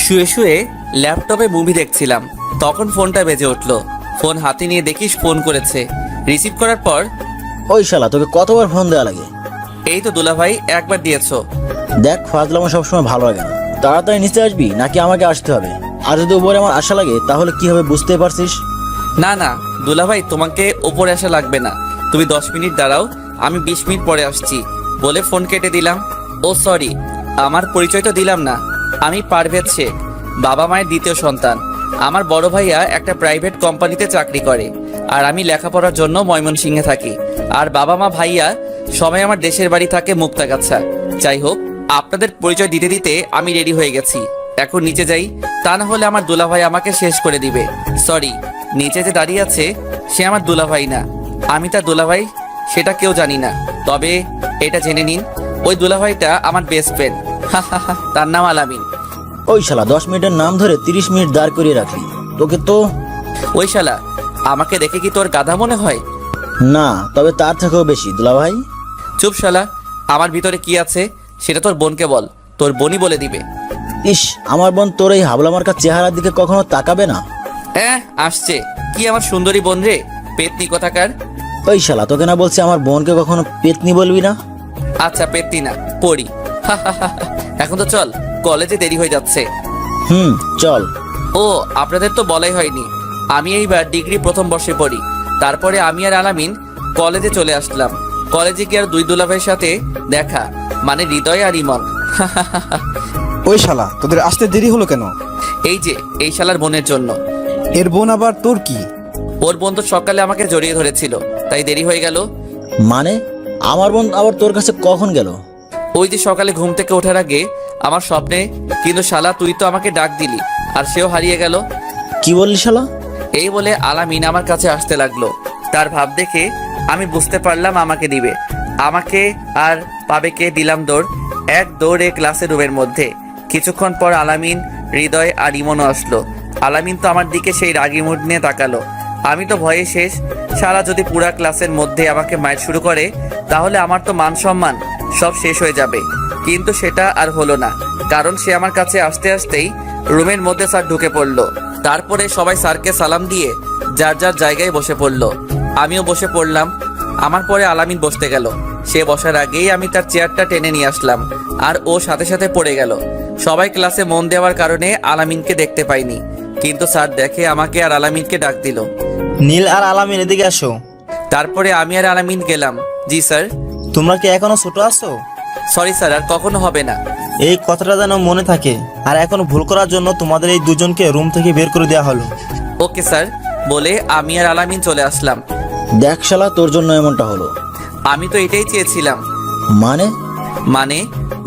শুয়ে শুয়ে ল্যাপটপে মুভি দেখছিলাম, তখন ফোনটা বেজে উঠলো। ফোন হাতে নিয়ে দেখিস ফোন করেছে। রিসিভ করার পর, ওই শালা তোকে কতবার ফোন দেওয়া লাগে? এই তো দুলাভাই, একবার দিয়েছো। দেখ, ফাজলামো সবসময় ভালো লাগে না। তাড়াতাড়ি নিচে আসবি নাকি আমাকে আসতে হবে? আর যদি উপরে আমার আশা লাগে তাহলে কি হবে বুঝতে পারছিস? না না দুলাভাই, তোমাকে ওপরে আসা লাগবে না। তুমি 10 মিনিট দাঁড়াও, আমি 20 মিনিট পরে আসছি বলে ফোন কেটে দিলাম। ও সরি, আমার পরিচয় তো দিলাম না। আমি পারভেজ শেখ, বাবা মায়ের দ্বিতীয় সন্তান। আমার বড় ভাইয়া একটা প্রাইভেট কোম্পানিতে চাকরি করে, আর আমি লেখাপড়ার জন্য ময়মনসিংহে থাকি। আর বাবা মা ভাইয়া সবাই আমার দেশের বাড়ি থাকে মুক্তাগাছা। যাই হোক, আপনাদের পরিচয় দিতে দিতে আমি রেডি হয়ে গেছি। এখন নিচে যাই, তা না হলে আমার দুলাভাই আমাকে শেষ করে দিবে। সরি, নিচে যে দাঁড়িয়ে আছে সে আমার দুলাভাই না, আমি তার দুলাভাই সেটা কেউ জানি না। তবে এটা জেনে নিন, ওই দুলাভাইটা আমার বেস্ট ফ্রেন্ড। তার নাম আলামিন। ওই শালা 10 মিনিটের নাম ধরে 30 মিনিট দাঁড় করিয়ে রাখলি। তোকে তো ওই শালা, আমাকে দেখে কি তোর গাধা মনে হয়? না, তবে তার থেকেও বেশি দুলাভাই। চুপ শালা, আমার ভিতরে কি আছে সেটা তোর বোনকে বল, তোর বোনই বলে দিবে। ইস, আমার বোন তোর এই হাবলা মার্কা চেহারার দিকে কখনো তাকাবে না। আসছে কি আমার সুন্দরী বোন রে, পেতনি কথাকার। ওই শালা, তোকে না বলছি আমার বোনকে কখনো পেতনি বলবি না? আচ্ছা পেতনি না, পড়ি। এখন তো চল, কলেজে দেরি হয়ে যাচ্ছে। চল। ও, আপনাদের তো বলাই হয়নি, আমি এইবার ডিগ্রি প্রথম বর্ষে পড়ি। তারপরে আমি আর আলামিন কলেজে চলে আসলাম। কলেজে গিয়ে আর দুই দুলাভাইয়ের সাথে দেখা, মানে হৃদয় আর ইমন। ওই শালা, তোদের আসতে দেরি হলো কেন? এই যে এই শালার বোনের জন্য। এর বোন আবার তোর কি? ওর বোন তো সকালে আমাকে জড়িয়ে ধরেছিল, তাই দেরি হয়ে গেল। মানে আমার বোন আবার তোর কাছে কখন গেল? ওই যে সকালে ঘুম থেকে ওঠার আগে আমার স্বপ্নে। কিন্তু শালা, তুই তো আমাকে ডাক দিলি আর সেও হারিয়ে গেল। কি বললি শালা? এই বলে আলামিন আমার কাছে আসতে লাগলো। তার ভাব দেখে আমি বুঝতে পারলাম আমাকে দিবে। আমাকে আর পাবে কে, দিলাম দৌড়। এক দৌড়ে ক্লাসের রুমের মধ্যে। কিছুক্ষণ পর আলামিন, হৃদয় আর ইমনও আসলো। আলামিন তো আমার দিকে সেই রাগি মুড নিয়ে তাকালো। আমি তো ভয়ে শেষ। সারা যদি পুরা ক্লাসের মধ্যে আমাকে মাইর শুরু করে তাহলে আমার তো মান সম্মান সব শেষ হয়ে যাবে। কিন্তু সেটা আর হলো না, কারণ সে আমার কাছে আসতে আসতেই রুমের মধ্যে স্যার ঢুকে পড়লো। তারপরে সবাই স্যারকে সালাম দিয়ে যার যার জায়গায় বসে পড়লো। আমিও বসে পড়লাম। আমার পরে আলামিন বসতে গেল। সে বসার আগেই আমি তার চেয়ারটা টেনে নিয়ে আসলাম, আর ও সাথে সাথে পড়ে গেল। সবাই ক্লাসে মন দেওয়ার কারণে আলামিনকে দেখতে পাইনি, কিন্তু স্যার দেখে আমাকে আর আলামিনকে ডাক দিল। নীল আর আলামিন, এদিকে আসো। তারপরে আমি আর আলামিন গেলাম। জি স্যার। তোমরা কি এখনো ছোট আছো? সরি স্যার, আর কখনো হবে না। এই কথাটা যেন মনে থাকে। আর এখন ভুল করার জন্য তোমাদের এই দুজনকে রুম থেকে বের করে দেওয়া হলো। ওকে স্যার বলে আমি আর আলামিন চলে আসলাম। দেখ শালা, তোর জন্য এমনটা হলো। আমি তো এটাই চেয়েছিলাম। মানে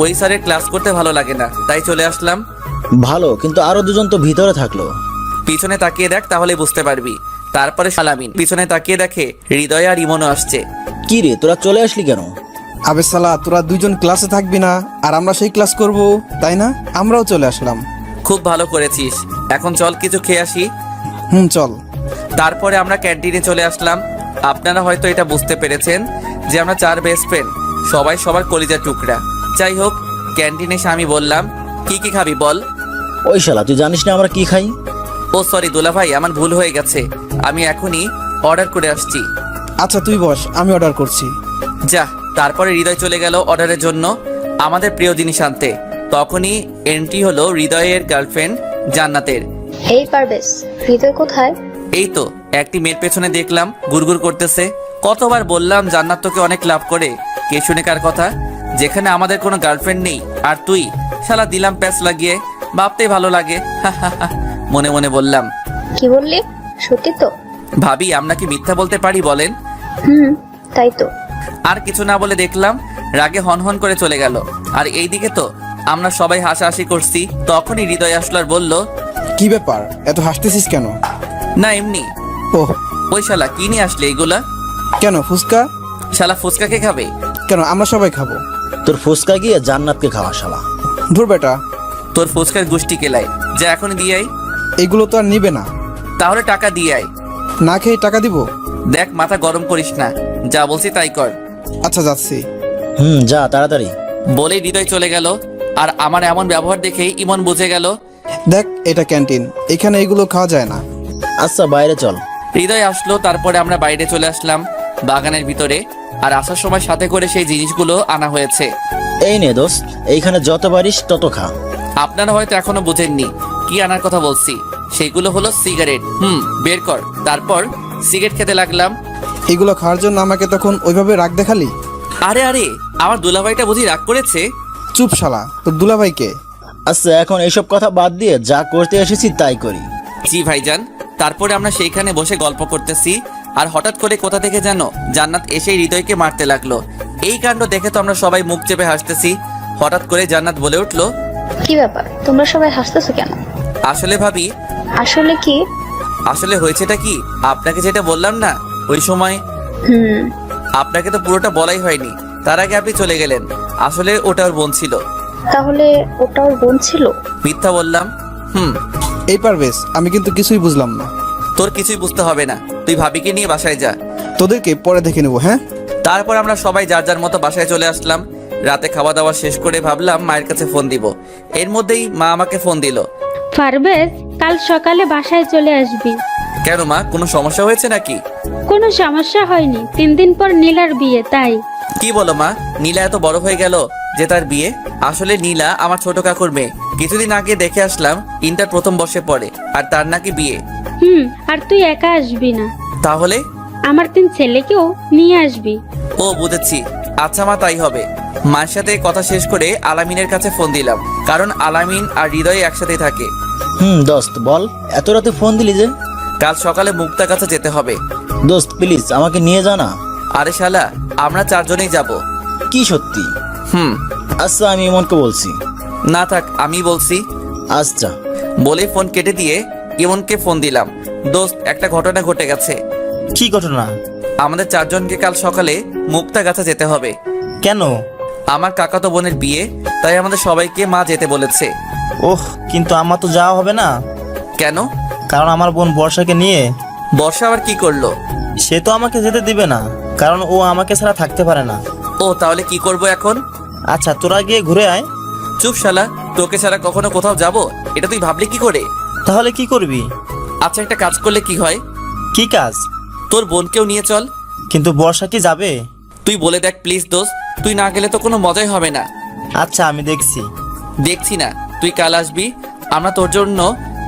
ওই স্যারের ক্লাস করতে ভালো লাগে না, তাই চলে আসলাম। ভালো, কিন্তু আরো দুজন তো ভিতরে থাকলো। পিছনে তাকিয়ে দেখ, তাহলে বুঝতে পারবি। তারপরে আলামিন পিছনে তাকিয়ে দেখে হৃদয় আর ইমনও আসছে। কি রে, তোরা চলে আসলি কেন? আবে শালা, তোরা দুজন ক্লাসে থাকবি না আর আমরা সেই ক্লাস করব, তাই না? আমরাও চলে আসলাম। খুব ভালো করেছিস। এখন চল কিছু খেয়ে আসি। চল। তারপরে আমরা ক্যান্টিনে চলে আসলাম। আপনারা হয়তো এটা বুঝতে পেরেছেন যে আমরা 4 বেস্ট ফ্রেন্ড, সবাই সবার কলিজার টুকরা। যাই হোক, ক্যান্টিনে এসে আমি বললাম, কি কি খাবি বল। ওই শালা, তুই জানিস না আমরা কি খাই? ও সরি দুলাভাই, আমার ভুল হয়ে গেছে, আমি এখনই অর্ডার করে আসছি। আচ্ছা তুই বস, আমি অর্ডার করছি। যা। তারপরে হৃদয় চলে গেল অর্ডারের জন্য আমাদের প্রিয় জিনিস আনতে। তখনই এন্ট্রি হলো হৃদয়ের গার্লফ্রেন্ড জান্নাতের। এই পারবেশ, হৃদয় কোথায়? এই তো একটি মেয়ের পেছনে দেখলাম গুড়গুড় করতেছে। কতবার বললাম জান্নাত তোকে অনেক লাভ করে, কে শুনে কার কথা, যেখানে আমাদের কোনো গার্লফ্রেন্ড নেই। আর তুই শালা দিলাম প্যাচ লাগিয়ে, ভাবতেই ভালো লাগে। মনে মনে বললাম। কি বললি? সত্যি তো? ভাবি, আমরা কি মিথ্যা বলতে পারি বলেন? তাই তো। আর কিছু না বলে দেখলাম রাগে হনহন করে চলে গেল। আর এইদিকে তো আমরা সবাই হাসাহাসি করছি। তখনই হৃদয় আসলো আর বলল, কি ব্যাপার, এত হাসতেছিস কেন? না এমনি। ওহ, ওই শালা কি নিয়ে আসলে এইগুলা? কেন ফুচকা? শালা ফুচকা কে খাবে? কেন, আমরা সবাই খাবো। তোর ফুচকা গিয়ে জান্নাতকে খাওয়া শালা। ধুর বেটা, তোর ফুচকার গুষ্টি কেলাই, যা এখনই দিয়ে আই। এগুলো তো আর নিবে না। তাহলে টাকা দিয়ে আয়। না খেয়ে টাকা দিব? দেখ, মাথা গরম করিস না, যা বলছি তাই কর। আচ্ছা যাচ্ছি। যা তাড়াতাড়ি। বলেই হৃদয় চলে গেল। আর আমার এমন ব্যবহার দেখেই ইমন বুঝে গেল। দেখ, এটা ক্যান্টিন, এখানে এগুলো খাওয়া যায় না। আচ্ছা বাইরে চল। হৃদয় আসলো, তারপরে আমরা বাইরে চলে আসলাম বাগানের ভিতরে। আর আসার সময় সাথে করে সেই জিনিসগুলো আনা হয়েছে। এই নে দোস্ত, এইখানে যত পারিস তত খা। আপনারা হয়তো এখনো বুঝেননি কি আনার কথা বলছি। সেগুলো হলো সিগারেট। বের কর। তারপর সিগারেট খেতে লাগলাম। এগুলো খাওয়ার জন্য আমাকে তখন ওইভাবে রাগ দেখালি? আরে আরে, আমার দুলাভাইটা বুঝি রাগ করেছে? চুপ শালা, তোর দুলাভাইকে। আচ্ছা এখন এইসব কথা বাদ দিয়ে যা করতে এসেছি তাই করি। জি ভাইজান। তারপরে আমরা সেইখানে বসে গল্প করতেছি। আর হঠাৎ করে কোথা থেকে যেন জান্নাত এসে হৃদয়কে মারতে লাগলো। এই কাণ্ড দেখে তো আমরা সবাই মুখ চেপে হাসতেছি। হঠাৎ করে জান্নাত বলে উঠলো, কি ব্যাপার, তোমরা সবাই হাসতেছো কেন? আসলে ভাবি, আসলে কি? আসলে হয়েছেটা কি, আপনাকে যেটা বললাম না ওই সময়, হুম। আপনাকে তো পুরোটা বলাই হয়নি। তার আগে আপনি চলে গেলেন। আসলে ওটা ওর বোন ছিল। তাহলে ওটা ওর বোন ছিল? মিথ্যা বললাম? এই পারভেজ, আমি কিন্তু কিছুই বুঝলাম না। তোর কিছুই বুঝতে হবে না। তুই ভাবিকে নিয়ে বাসায় যা। তোদেরকে পরে দেখে নেবো, হ্যাঁ? তারপর আমরা সবাই যার যার মতো বাসায় চলে আসলাম। রাতে খাওয়া দাওয়া শেষ করে ভাবলাম মায়ের কাছে ফোন দিব। এর মধ্যেই মা আমাকে ফোন দিল। পারভেজ, কাল সকালে বাসায় চলে আসবি। কেন মা, কোনো সমস্যা হয়েছে নাকি? কোনো সমস্যা হয়নি, 3 দিন পর নীলার বিয়ে, তাই। কি বলো মা, নীলা এত বড় হয়ে গেল যে তার বিয়ে? আসলে নীলা আমার ছোট কাকুর মেয়ে। কিছুদিন আগে দেখে আসলাম, ইন্টার প্রথম বর্ষে পড়ে। আর তার নাকি বিয়ে। আর তুই একা আসবি না, তাহলে? আমার 3 ছেলেকেও নিয়ে আসবি। ও বুঝেছি। আচ্ছা মা, তাই হবে। মায়ের সাথে কথা শেষ করে আলামিনের কাছে ফোন দিলাম, কারণ আলামিন আর হৃদয় একসাথেই থাকে। দোস্ত বল, এত রাতে ফোন দিলি যে? কাল সকালে মুক্তার কাছে যেতে হবে। দোস্ত প্লিজ আমাকে নিয়ে যা না। আরে শালা, আমরা 4 জনেই যাব। কি সত্যি? আচ্ছা আমি ইমনকে বলছি। না থাক, আমি বলছি। আচ্ছা। বলে ফোন কেটে দিয়ে ইমনকে ফোন দিলাম। দোস্ত, একটা ঘটনা ঘটে গেছে। কি ঘটনা? আমাদের 4 জনকে কাল সকালে মুক্তা গাছা যেতে হবে। কেন? আমার কাকাতো বোনের বিয়ে, তাই আমাদের সবাইকে মা যেতে বলেছে। ওহ, কিন্তু আমার তো যাওয়া হবে না। কেন? কারণ আমার বোন বর্ষাকে নিয়ে। বর্ষা আবার কি করলো? সে তো আমাকে যেতে দিবে না, কারণ ও আমাকে ছাড়া থাকতে পারে না। ও, তাহলে কি করব এখন? আচ্ছা তোরা গিয়ে ঘুরে আয়। চুপ শালা, তোকে ছাড়া কখনো কোথাও যাব এটা তুই ভাবলি কি করে? তাহলে কি করবি? আচ্ছা, একটা কাজ করলে কি হয়? কি কাজ? তোর বোনকেও নিয়ে চল। কিন্তু বর্ষা কি যাবে? তুই বলে দেখ প্লিজ দোস্ত, তুই না গেলে তো কোনো মজাই হবে না। আচ্ছা আমি দেখছি। দেখছি না, তুই কাল আসবি। আমরা তোর জন্য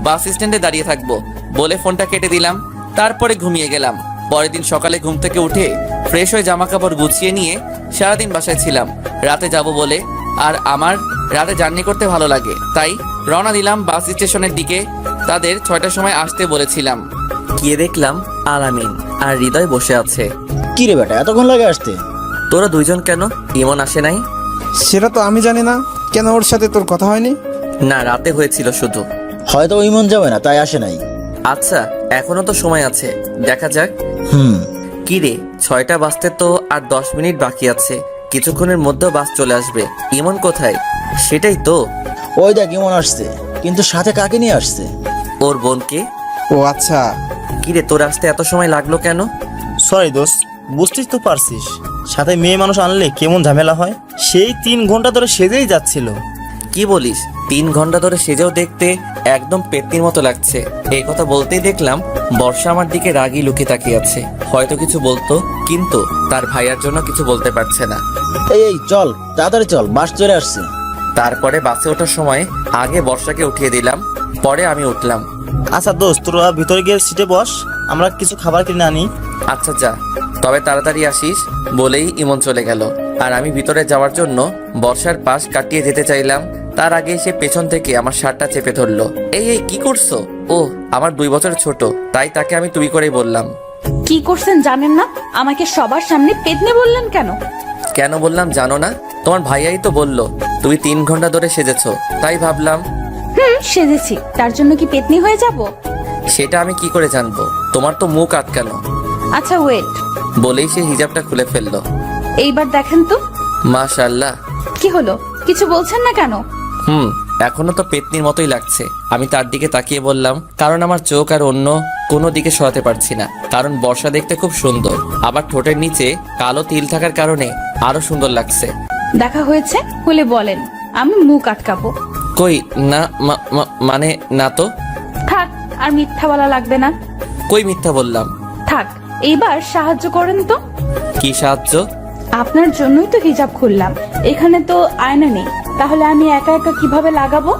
বাস স্ট্যান্ডে দাঁড়িয়ে থাকবো। বলে ফোনটা কেটে দিলাম। তারপরে ঘুমিয়ে গেলাম। পরের দিন সকালে ঘুম থেকে উঠে ফ্রেশ হয়ে জামা কাপড় গুছিয়ে নিয়ে সারাদিন বাসায় ছিলাম রাতে যাব বলে। আর আমার রাতে জার্নি করতে ভালো লাগে, তাই রওনা দিলাম বাস স্টেশনের দিকে। তাদের 6টার সময় আসতে বলেছিলাম। গিয়ে দেখলাম আলামিন আর হৃদয় বসে আছে। কি রে বেটা, এতক্ষণ লাগে আসতে? তোরা 2 জন কেন? ইমন আসে নাই? সেটা তো আমি জানি না। কেন, ওর সাথে তোর কথা হয়নি? না, রাতে হয়েছিল শুধু। হয়তো ওই মন যাবে না তাই আসে নাই। আচ্ছা, এখনো তো সময় আছে, দেখা যাক। কি রে, 6টা বাজতে তো আর 10 মিনিট বাকি আছে। কিছুক্ষণের মধ্যে বাস চলে আসবে। ইমন কোথায়? সেটাই তো। ওই দেখ ইমন আসছে, কিন্তু সাথে কাকে নিয়ে আসছে? ওর বোনকে। ও আচ্ছা। কি রে, তোর আসতে এত সময় লাগলো কেন? সরি দোস্ত, বুঝতেই তো পারছিস সাথে মেয়ে মানুষ আনলে কেমন ঝামেলা হয়। সেই 3 ঘন্টা ধরে সেজেই যাচ্ছিল। কি বলিস? 3 ঘন্টা ধরে সেজেও দেখতে একদম পেত্নির মতো লাগছে। এই কথা বলতেই দেখলাম বর্ষা আমার দিকে রাগী লুকিয়ে তাকিয়ে আছে। হয়তো কিছু বলতো, কিন্তু তার ভাইয়ার জন্য কিছু বলতে পারছে না। এই চল তাড়াতাড়ি চল, বাস চলে আসছে। তারপরে বাসে ওঠার সময় আগে বর্ষাকে উঠিয়ে দিলাম, পরে আমি উঠলাম। আচ্ছা দোস্ত, তোরা ভিতরে গিয়ে সিটে বস, আমরা কিছু খাবার কিনে আনি। আচ্ছা যা, তবে তাড়াতাড়ি আসিস। বলেই ইমন চলে গেল। আর আমি ভিতরে যাওয়ার জন্য বর্ষার পাশ কাটিয়ে যেতে চাইলাম। তার আগে সে পেছন থেকে আমার শার্টটা চেপে ধরলো। এই এই কি করছো? ও আমার 2 বছরের ছোট, তাই তাকে আমি তুই করেই বললাম। কি করছেন জানেন না? আমাকে সবার সামনে পেতনি বললেন কেন? কেন বললাম জানো না? তোমার ভাইয়াই তো বললো তুমি 3 ঘন্টা ধরে সেজেছো, তাই ভাবলাম। সেজেছি, তার জন্য কি পেতনি হয়ে যাব? সেটা আমি কি করে জানবো? তোমার তো মুখ আটকানো। আচ্ছা ওয়েট। বলেই সে হিজাবটা খুলে ফেললো। এইবার দেখেন তো। মাশাআল্লাহ। কি হলো, কিছু বলছেন না কেন? এখনো তো পেতনির মতোই লাগছে। আমি তার দিকে তাকিয়ে বললাম, কারণ আমার চোখ আর অন্য কোনো দিকে সরাতে পারছি না। কারণ বর্ষা দেখতে খুব সুন্দর, আবার ঠোঁটের নিচে কালো তিল থাকার কারণে আরো সুন্দর লাগছে। দেখা হয়েছে হলে বলেন, আমি মুখ আটকাবো। কই না, মানে না তো। থাক, আর মিথ্যা বলা লাগবে না। কই মিথ্যা বললাম? থাক, এইবার সাহায্য করেন তো। কি সাহায্য? আপনার জন্যই তো হিজাব খুললাম, এখানে তো আয়না নেই, তাহলে আমি একা একা কিভাবে লাগাবো?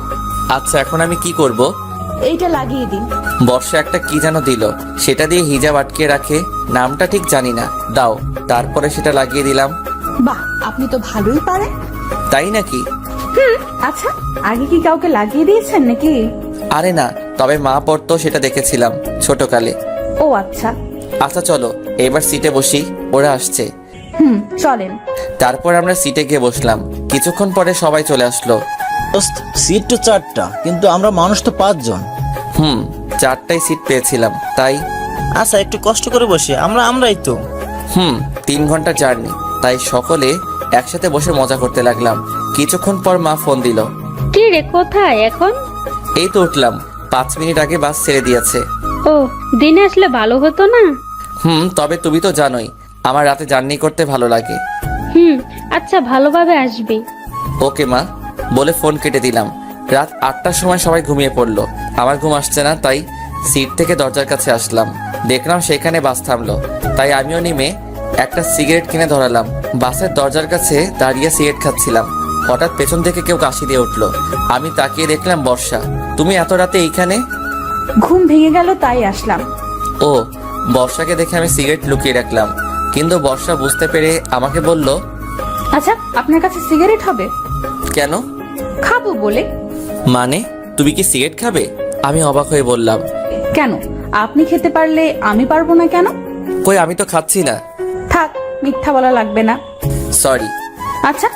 আচ্ছা, এখন আমি কি করব? এইটা লাগিয়ে দিন। বর্ষা একটা কি যেন দিল, সেটা দিয়ে হিজাব আটকে রাখে, নামটা ঠিক জানি না, দাও। তারপরে সেটা লাগিয়ে দিলাম। বাহ, আপনি তো ভালোই পারেন। তাই নাকি? আচ্ছা, আগে কি কাউকে লাগিয়ে দিয়েছেন নাকি? আরে না, তবে মা পড়তো সেটা দেখেছিলাম ছোটকালে। ও আচ্ছা। আচ্ছা চলো এবার সিটে বসি, ওরা আসছে। চলেন। তারপর আমরা সিটে গিয়ে বসলাম। কিছুক্ষণ পরে সবাই চলে আসলো। দোস্ত, সিট তো 4টা, কিন্তু আমরা মানুষ তো 5 জন। 4টাই সিট পেয়েছিলাম তাই। আচ্ছা, একটু কষ্ট করে বসে আমরাই তো। 3 ঘন্টা জার্নি, তাই সকলে একসাথে বসে মজা করতে লাগলাম। কিছুক্ষণ পর মা ফোন দিল। কি রে, কোথায় এখন? এই তো উঠলাম, 5 মিনিট আগে বাস ছেড়ে দিয়েছে। ও, দিনে আসলে ভালো হতো না? তবে তুমি তো জানোই আমার রাতে জার্নি করতে ভালো লাগে। আচ্ছা, ভালোভাবে আসবি। ওকে মা, বলে ফোন কেটে দিলাম। রাত 8টার সময় সবাই ঘুমিয়ে পড়লো। আমার ঘুম আসছে না, তাই সিট থেকে দরজার কাছে আসলাম। দেখলাম সেখানে বাস থামলো, তাই আমিও নেমে একটা সিগারেট কিনে ধরালাম। বাসের দরজার কাছে দাঁড়িয়ে সিগারেট খাচ্ছিলাম। হঠাৎ পেছন থেকে কেউ কাশি দিয়ে উঠলো। আমি তাকিয়ে দেখলাম বর্ষা। তুমি এত রাতে এইখানে? ঘুম ভেঙে গেল তাই আসলাম। ও, বর্ষাকে দেখে আমি সিগারেট লুকিয়ে রাখলাম, কিন্তু বর্ষা বুঝতে পেরে আমাকে বলল, আচ্ছা, আপনার কাছে সিগারেট হবে? কেন? খাবো বলে। মানে তুমি কি সিগারেট খাবে? আমি অবাক হয়ে বললাম, কেন, আপনি খেতে পারলে আমি পারবো না কেন? কই আমি তো খাচ্ছি না। থাক, মিথ্যা বলা লাগবে না। সরি। আচ্ছা,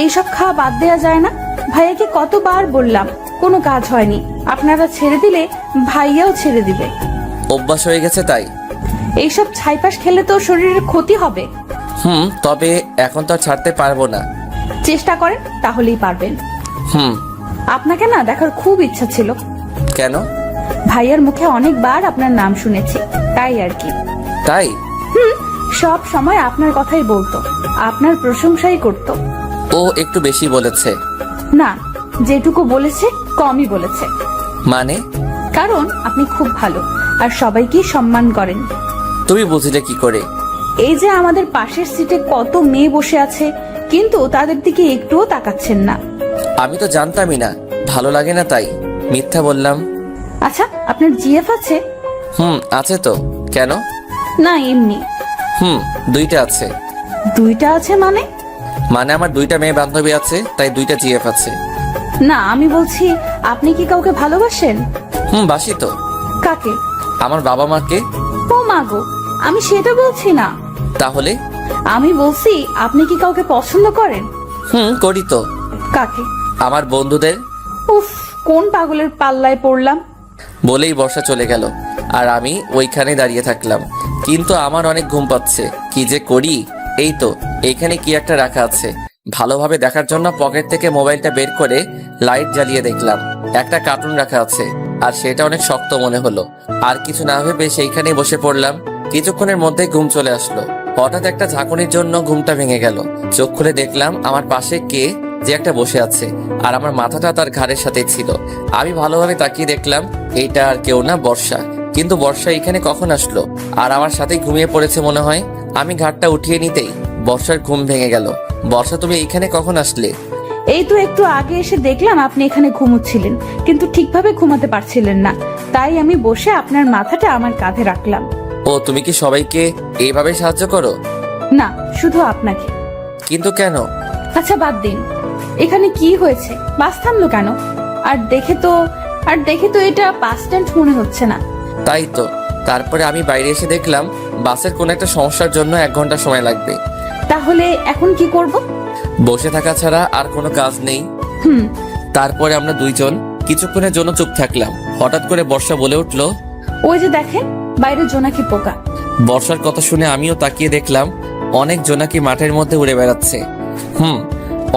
এইসব খাওয়া বাদ দেওয়া যায় না? ভাইয়াকে কতবার বললাম, কোনো কাজ হয়নি। আপনারা ছেড়ে দিলে ভাইয়াও ছেড়ে দিবে। অভ্যাস হয়ে গেছে তাই। এইসব ছাইপাশ খেলে তো শরীরের ক্ষতি হবে। তবে এখন তো আর ছাড়তে পারবো না। চেষ্টা করেন, তাহলেই পারবেন। হুম। আপনাকে না দেখার খুব ইচ্ছা ছিল। কেন? ভাইয়ার মুখে অনেকবার আপনার নাম শুনেছি, তাই আর কি। তাই? সব সময় আপনার কথাই বলতো, আপনার প্রশংসাই করতো। ও একটু বেশি বলেছে। না, যেটুকু বলেছে কমই বলেছে। মানে? কারণ আপনি খুব ভালো আর সবাইকে সম্মান করেন। তুমি বুঝলে কি করে? এই যে আমাদের পাশের সিটে কত মেয়ে বসে আছে, কিন্তু তাদের দিকে একটুও তাকাচ্ছেন না। আমি তো জানতামই না, ভালো লাগে না তাই মিথ্যা বললাম। আচ্ছা, আপনার জিএফ আছে? আছে তো। কেন? না, এমনি। 2টা আছে। 2টা আছে মানে? মানে আমার 2টা মেয়ে বান্ধবী আছে, তাই 2টা জিএফ আছে। না, আমি বলছি আপনি কি কাউকে ভালোবাসেন? বাসি তো। কাকে? আমার বাবা মাকে। ও মাগো, আমি সেটা বলছি না। তাহলে? আমি বলছি আপনি কি কাউকে পছন্দ করেন? করি তো। কাকে? আমার বন্ধুদের। উফ, কোন পাগলের পাল্লায় পড়লাম। বলেই বর্ষা চলে গেল, আর আমি ওইখানে দাঁড়িয়ে থাকলাম। কিন্তু আমার অনেক ঘুম পাচ্ছে, কি যে করি। এই তো এইখানে কি একটা রাখা আছে, ভালোভাবে দেখার জন্য পকেট থেকে মোবাইলটা বের করে লাইট জ্বালিয়ে দেখলাম একটা কার্টুন রাখা আছে, আর সেটা অনেক শক্ত মনে হলো। আর কিছু না ভেবে সেইখানেই বসে পড়লাম। কিছুক্ষণের মধ্যে ঘুম চলে আসলো। হঠাৎ একটা ঝাঁকুনির জন্য ঘুমটা ভেঙে গেল। চোখ খুলে দেখলাম আমার পাশে কে যে একটা বসে আছে, আর আমার মাথাটা তার ঘাড়ের সাথে ছিল। আমি ভালোভাবে তাকিয়ে দেখলাম এইটা আর কেউ না, বর্ষা। কিন্তু বর্ষা এখানে কখন আসলো? আর আমার সাথেই ঘুমিয়ে পড়েছে মনে হয়। আমি ঘাটটা উঠিয়ে নিতেই বর্ষার ঘুম ভেঙে গেল। বর্ষা, তুমি এইখানে কখন আসলে? এই তো একটু আগে এসে দেখলাম আপনি এখানে ঘুমোচ্ছিলেন, কিন্তু ঠিকভাবে ঘুমাতে পারছিলেন না, তাই আমি বসে আপনার মাথাটা আমার কাঁধে রাখলাম। ও, তুমি কি সবাইকে এইভাবে সাহায্য করো? না, শুধু আপনাকে। কিন্তু কেন? আচ্ছা বাদ দিন, এখানে কি হয়েছে? বাস থামলো কেন? আর দেখে তো এটা বাস স্ট্যান্ড মনে হচ্ছে না। তাই তো। তারপরে আমি বাইরে এসে দেখলাম বাসের কোনো একটা সমস্যার জন্য 1 ঘন্টা সময় লাগবে। তাহলে এখন কি করব? বসে থাকা ছাড়া আর কোনো কাজ নেই। তারপরে আমরা 2 জন কিছুক্ষণের জন্য চুপ থাকলাম। হঠাৎ করে বর্ষা বলে উঠলো, ওই যে দেখেন, বাইরে জোনাকি পোকা। বর্ষার কথা শুনে আমিও তাকিয়ে দেখলাম অনেক জোনাকি মাঠের মধ্যে উড়ে বেড়াচ্ছে।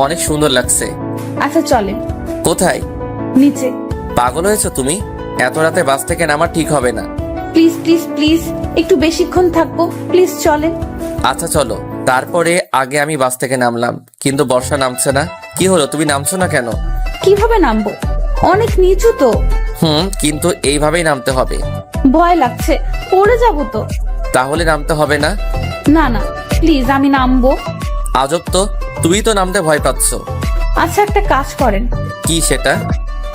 অনেক সুন্দর লাগছে। আচ্ছা চলেন। কোথায়? নিচে। পাগল হয়েছো তুমি? এত রাতে বাস থেকে নামা ঠিক হবে না। প্লিজ প্লিজ প্লিজ, একটু বেশিক্ষণ থাকবো, প্লিজ চলেন। আচ্ছা চলো। তারপরে আগে আমি বাস থেকে নামলাম, কিন্তু বর্ষা নামছে না। কি হলো, তুমি নামছো না কেন? কিভাবে নামবো? অনেক নিচু তো। কিন্তু এইভাবেই নামতে হবে। ভয় লাগছে, পড়ে যাবো তো। তাহলে নামতে হবে না? না না, প্লিজ আমি নামবো। আজব তো, তুমি তো নামতে ভয় পাচ্ছ। আচ্ছা একটা কাজ করেন, কি সেটা?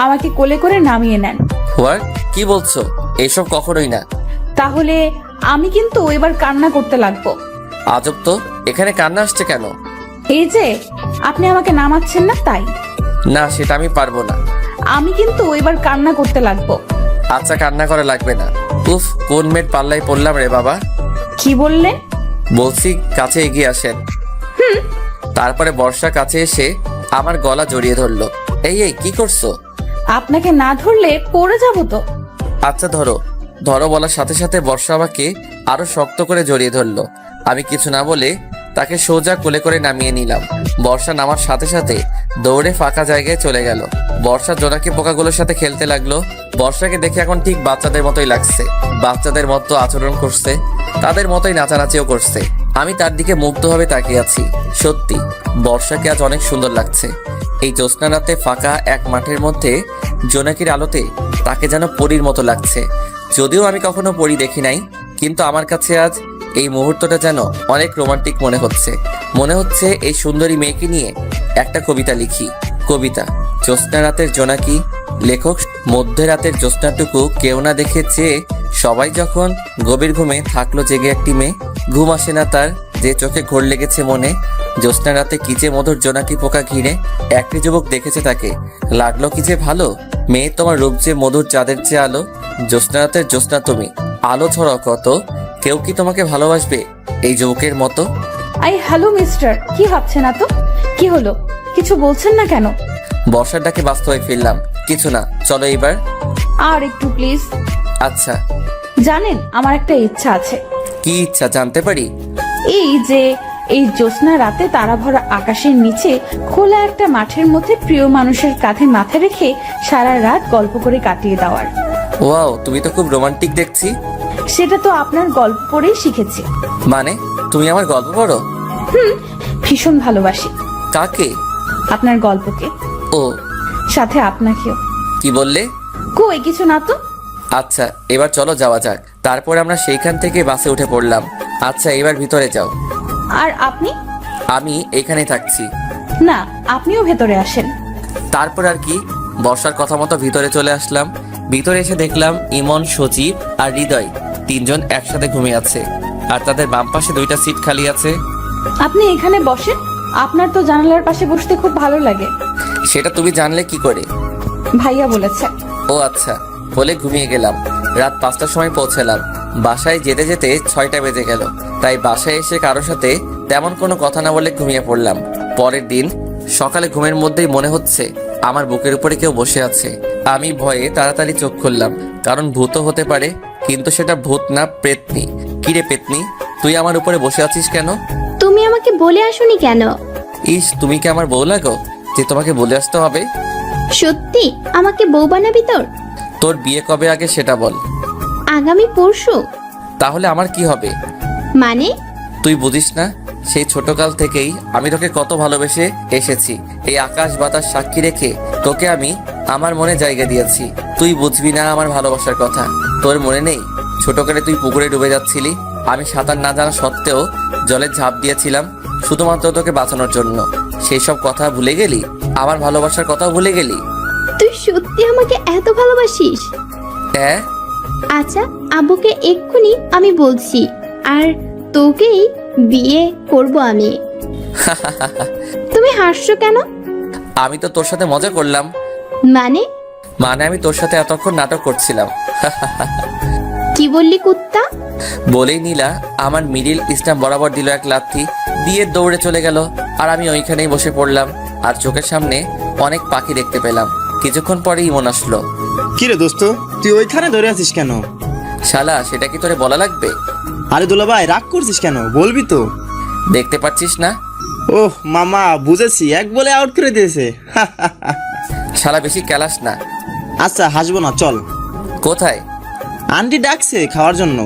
আমাকে কোলে করে নামিয়ে নেন। হোয়াট? কি বলছো? এসব কখনোই না। তাহলে আমি কিন্তু এবার কান্না করতে লাগবো। আজব তো, এখানে কান্না আসছে কেন? এই যে আপনি আমাকে নামাচ্ছেন না তাই। না, সেটা আমি পারবো না। আমি কিন্তু এবার কান্না করতে লাগবো। আচ্ছা, কান্না করা লাগবে না। উফ, কোন মেয়ের পাল্লায় পড়লাম রে বাবা। কি বললেন? বলছি কাছে এগিয়ে আসেন। তারপরে বর্ষা কাছে এসে আমার গলা জড়িয়ে ধরলো। এই এই, কি করছো? আপনাকে না ধরলে পড়ে যাবো তো। আচ্ছা ধরো। ধরো বলার সাথে সাথে বর্ষা আমাকে আরো শক্ত করে জড়িয়ে ধরলো। আমি কিছু না বলে তাকে সোজা কোলে করে নামিয়ে নিলাম। বর্ষা নামার সাথে সাথে দৌড়ে ফাঁকা জায়গায় চলে গেল। বর্ষা জোনাকি পোকাগুলোর সাথে খেলতে লাগলো। বর্ষাকে দেখে এখন ঠিক বাচ্চাদের মতোই লাগছে। বাচ্চাদের মতো আচরণ করছে, তাদের মতোই নাচানাচিও করছে। আমি তার দিকে মুগ্ধভাবে তাকিয়ে আছি। সত্যি বর্ষাকে আজ অনেক সুন্দর লাগছে। এই জ্যোৎস্না রাতে ফাঁকা এক মাঠের মধ্যে জোনাকির আলোতে তাকে যেন পরীর মতো লাগছে। যদিও আমি কখনো পরী দেখি নাই, কিন্তু আমার কাছে আজ এই মুহূর্তটা যেন অনেক রোমান্টিক মনে হচ্ছে। মনে হচ্ছে এই সুন্দরী মেয়েকে নিয়ে একটা কবিতা লিখি। কবিতা, জ্যোৎস্না রাতের জোনাকি। লেখক, মধ্যরাতের জ্যোৎস্নাটুকু কেউ না দেখে চেয়ে সবাই যখন গভীর ঘুমে থাকলো জেগে একটি মেয়ে। ঘুম আসে না তার, যে চোখে ঘোর লেগেছে মনে। জ্যোৎস্না রাতে কি যে মধুর জোনাকি পোকা ঘিরে একটি যুবক দেখেছে তাকে, লাগলো কি যে ভালো। মেয়ে তোমার রূপ যে মধুর চাঁদের চেয়ে আলো। জ্যোৎস্না রাতের জ্যোৎস্না তুমি, আলো ছড়াও কত। কেউ কি তোমাকে ভালোবাসবে এই যুবকের মতো? হ্যালো মিস্টার, কি ভাবছেন না তো? কি হলো, কিছু বলছেন না কেন? বর্ষার ডাকে ব্যস্ত হয়ে ফিরলাম। কিছু না, চলো এইবার। আর একটু প্লিজ। আচ্ছা। জানেন আমার একটা ইচ্ছা আছে। কি ইচ্ছা জানতে পারি? এই যে এই জ্যোৎস্না রাতে তারা ভরা আকাশের নিচে খোলা একটা মাঠের মধ্যে প্রিয় মানুষের কাঁধে মাথা রেখে সারা রাত গল্প করে কাটিয়ে দেওয়ার। ওয়াও, তুমি তো খুব রোমান্টিক দেখছি। সেটা তো আপনার গল্প পড়েই শিখেছি। মানে তুমি আমার গল্প পড়ো? ভীষণ ভালোবাসি। কাকে? আপনার গল্পকে, ও, সাথে আপনাকেও। কি বললে? কই কিছু না তো। আচ্ছা, এবার চলো যাওয়া যাক। তারপর আমরা সেইখান থেকে বাসে উঠে পড়লাম। আচ্ছা, এবার ভিতরে যাও। আর আপনি? আমি এখানে থাকছি। না, আপনিও ভেতরে আসেন। তারপর আর কি, বর্ষার কথা মতো ভিতরে চলে আসলাম। ভিতরে এসে দেখলাম ইমন, সজীব আর হৃদয় তিনজন একসাথে ঘুমিয়ে আছে, আর তাদের বাম পাশে 2টা সিট খালি আছে। আপনি এখানে বসেন, আপনার তো জানালার পাশে বসতে খুব ভালো লাগে। সেটা তুমি জানলে কি করে? ভাইয়া বলেছে। ও আচ্ছা, বলে ঘুমিয়ে গেলাম। রাত 5টার সময় পৌঁছালাম। বাসায় যেতে যেতে 6টা বেজে গেল। তাই বাসায় এসে কারোর সাথে তেমন কোনো কথা না বলে ঘুমিয়ে পড়লাম। পরের দিন সকালে ঘুমের মধ্যেই মনে হচ্ছে আমার বুকের উপরে কেউ বসে আছে। আমি ভয়ে তাড়াতাড়ি চোখ খুললাম, কারণ ভূতও হতে পারে, কিন্তু সেটা ভূত না, পেতনি। কিরে পেতনি, তুই আমার উপরে বসে আছিস কেন? তুমি আমাকে বলে আসোনি কেন? ইস, তুমি কি আমার বউ লাগো যে তোমাকে বলে আসতে হবে? সত্যি আমাকে বউ বানাবি তোর? তোর বিয়ে কবে আগে সেটা বল। আগামী পরশু। তাহলে আমার কি হবে? মানে? তুই বুঝিস না, সেই ছোটকাল থেকেই আমি তোকে কত ভালোবেসে এসেছি। এই আকাশ বাতাস সাক্ষী রেখে তোকে আমি আমার মনে জায়গা দিয়েছি। তুই বুঝবি না আমার ভালোবাসার কথা। তোর মনে নেই ছোটকালে তুই পুকুরে ডুবে যাচ্ছিলি, আমি সাঁতার না জানা সত্ত্বেও জলে ঝাঁপ দিয়েছিলাম শুধুমাত্র তোকে বাঁচানোর জন্য। সেই সব কথা ভুলে গেলি? আমার ভালোবাসার কথাও ভুলে গেলি? তুই সত্যি আমাকে এত ভালোবাসিস? হ্যাঁ। আচ্ছা, আব্বুকে এক্ষুনি আমি বলছি, আর তোকেই বিয়ে করব আমি। তুমি হাসছো কেন? আমি তো তোর সাথে মজা করলাম। মানে? মানে আমি তোর সাথে এতক্ষণ নাটক করছিলাম। কি বললি কুত্তা? বলেই নীলা আমার মিডিল স্টাম্প বরাবর দিল এক লাথি, দিয়ে দৌড়ে চলে গেল। আর আমি ওইখানেই বসে পড়লাম, আর চোখের সামনে অনেক পাখি দেখতে পেলাম। কিছুক্ষণ পরে ইমন আসলো। কিরে দোস্ত, তুই ওইখানে ধরে আছিস কেন? শালা, সেটা কি তোরে বলা লাগবে? আরে দুলা ভাই, রাগ করছিস কেন? বলবি তো। দেখতে পাচ্ছিস না? ওহ মামা, বুঝেছি, এক বলে আউট করে দিয়েছে। শালা, বেশি ক্যালাস না। আচ্ছা হাসবো না, চল। কোথায়? আন্টি ডাকছে খাওয়ার জন্য।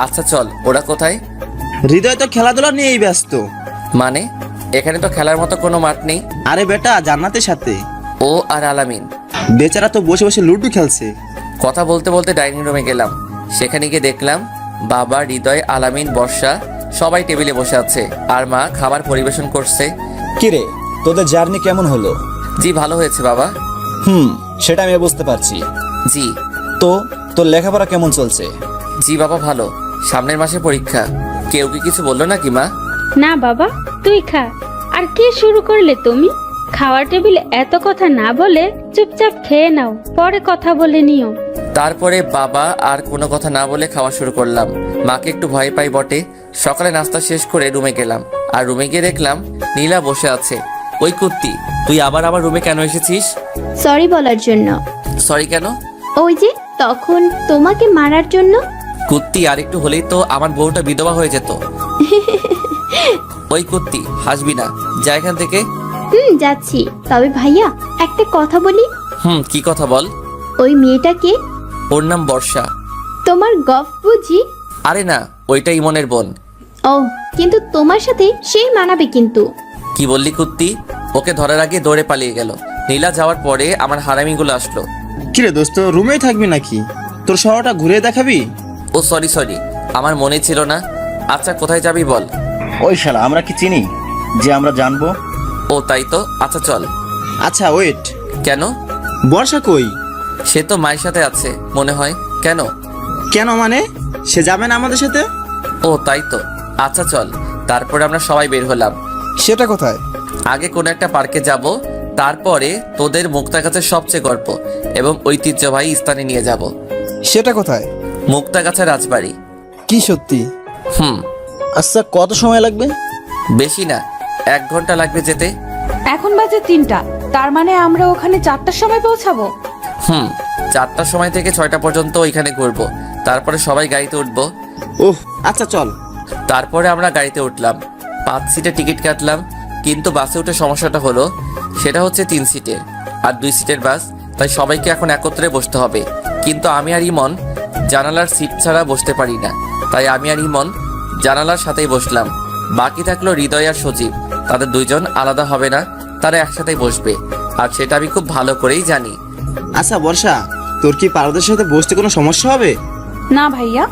আচ্ছা চল। ওরা কোথায়? হৃদয় তো খেলাধুলা নিয়েই ব্যস্ত। মানে এখানে তো খেলার মতো কোনো মাঠ নেই। আরে বেটা, জান্নাতের সাথে। ও আর আলামিন বেচারা তো বসে বসে লুডো খেলছে। কথা বলতে বলতে ডাইনিং রুমে গেলাম। সেখানে গিয়ে দেখলাম বাবা, হৃদয়, আলামিন, বর্ষা সবাই টেবিলে বসে আছে আর মা খাবার পরিবেশন করছে। কিরে, তোদের জার্নি কেমন হলো? জি ভালো হয়েছে বাবা। সেটা আমি বুঝতে পারছি। জি। তো তোর লেখাপড়া কেমন চলছে? জি বাবা ভালো, সামনের মাসে পরীক্ষা। কেউ কি কিছু বললো নাকি মা? না বাবা, তুই খা। আর কি শুরু করলে তুমি? খাওয়ার টেবিলে এত কথা না বলে চুপচাপ খেয়ে নাও, পরে কথা বলে নিও। তারপরে বাবা আর কোনো কথা না বলে খাওয়া শুরু করলাম। মাকে একটু ভয় পাই বটে। সকালে নাস্তা শেষ করে রুমে গেলাম আর রুমে গিয়ে দেখলাম নীলা বসে আছে। ওই কুত্তি, তুই আবার আমার রুমে কেন এসেছিস? সরি বলার জন্য। সরি কেন? ওই যে তখন তোমাকে মারার জন্য। কুত্তি, আর একটু হলেই তো আমার বউটা বিধবা হয়ে যেত। ওই কুত্তি, হাসবি না, যা এখান থেকে। যাচ্ছি। তবে ভাইয়া একটা কথা বলি। কি কথা বল? ওই মেয়েটাকে, ওর নাম বর্ষা। তোমার গফ বুঝি? আরে না, ওইটা ইমনের বোন। ও, কিন্তু তোমার সাথে সেই মানাবে কিন্তু। কি বললি কুত্তি? ওকে ধরার আগে দৌড়ে পালিয়ে গেল। নীলা যাওয়ার পরে আমার হারামিগুলো আসলো। কিরে দোস্ত, রুমেই থাকবি নাকি? তোর শহরটা ঘুরে দেখাবি? ও সরি, আমার মনে ছিল না। আচ্ছা কোথায় যাবি বল? ওই শালা, আমরা কি চিনি যে আমরা জানবো? ও তাই তো, আচ্ছা চল। আচ্ছা ওয়েট, কেন? বর্ষা কই? সে তো মায়ের সাথে আছে মনে হয়। কেন? কেন মানে? সে যাবে না আমাদের সাথে? ও তাই তো, আচ্ছা চল। তারপরে আমরা সবাই বের হলাম। সেটা কোথায়? আগে কোনো একটা পার্কে যাব, তারপরে তোদের মুক্তাগাছার সবচেয়ে গল্প এবং ঐতিহ্যবাহী স্থানে নিয়ে যাব। সেটা কোথায়? মুক্তাগাছা রাজবাড়ি। কি সত্যি? আচ্ছা, কত সময় লাগবে? বেশি না, 1 ঘন্টা লাগবে যেতে। এখন বাজে 3টা, তার মানে আমরা ওখানে 4টার সময় পৌঁছাবো। 4টার সময় থেকে 6টা পর্যন্ত ওইখানে ঘুরবো, তারপরে সবাই গাড়িতে উঠবো। ওহ আচ্ছা চল। তারপরে আমরা গাড়িতে উঠলাম। 5 সিটের টিকিট কাটলাম, কিন্তু বাসে উঠে সমস্যাটা হলো, সেটা হচ্ছে 3 সিটের আর 2 সিটের বাস, তাই সবাইকে এখন একত্রে বসতে হবে। কিন্তু আমি আর ইমন জানালার সিট ছাড়া বসতে পারি না, তাই আমি আর ইমন জানালার সাথেই বসলাম। বাকি থাকলো হৃদয় আর সজীব। তাদের 2 জন আলাদা হবে না, তারা একসাথেই বসবে, আর সেটা আমি খুব ভালো করেই জানি। আচ্ছা বর্ষা, তোর কি পারদের সাথে বসতে কোনো সমস্যা হবে? না ভাইয়া।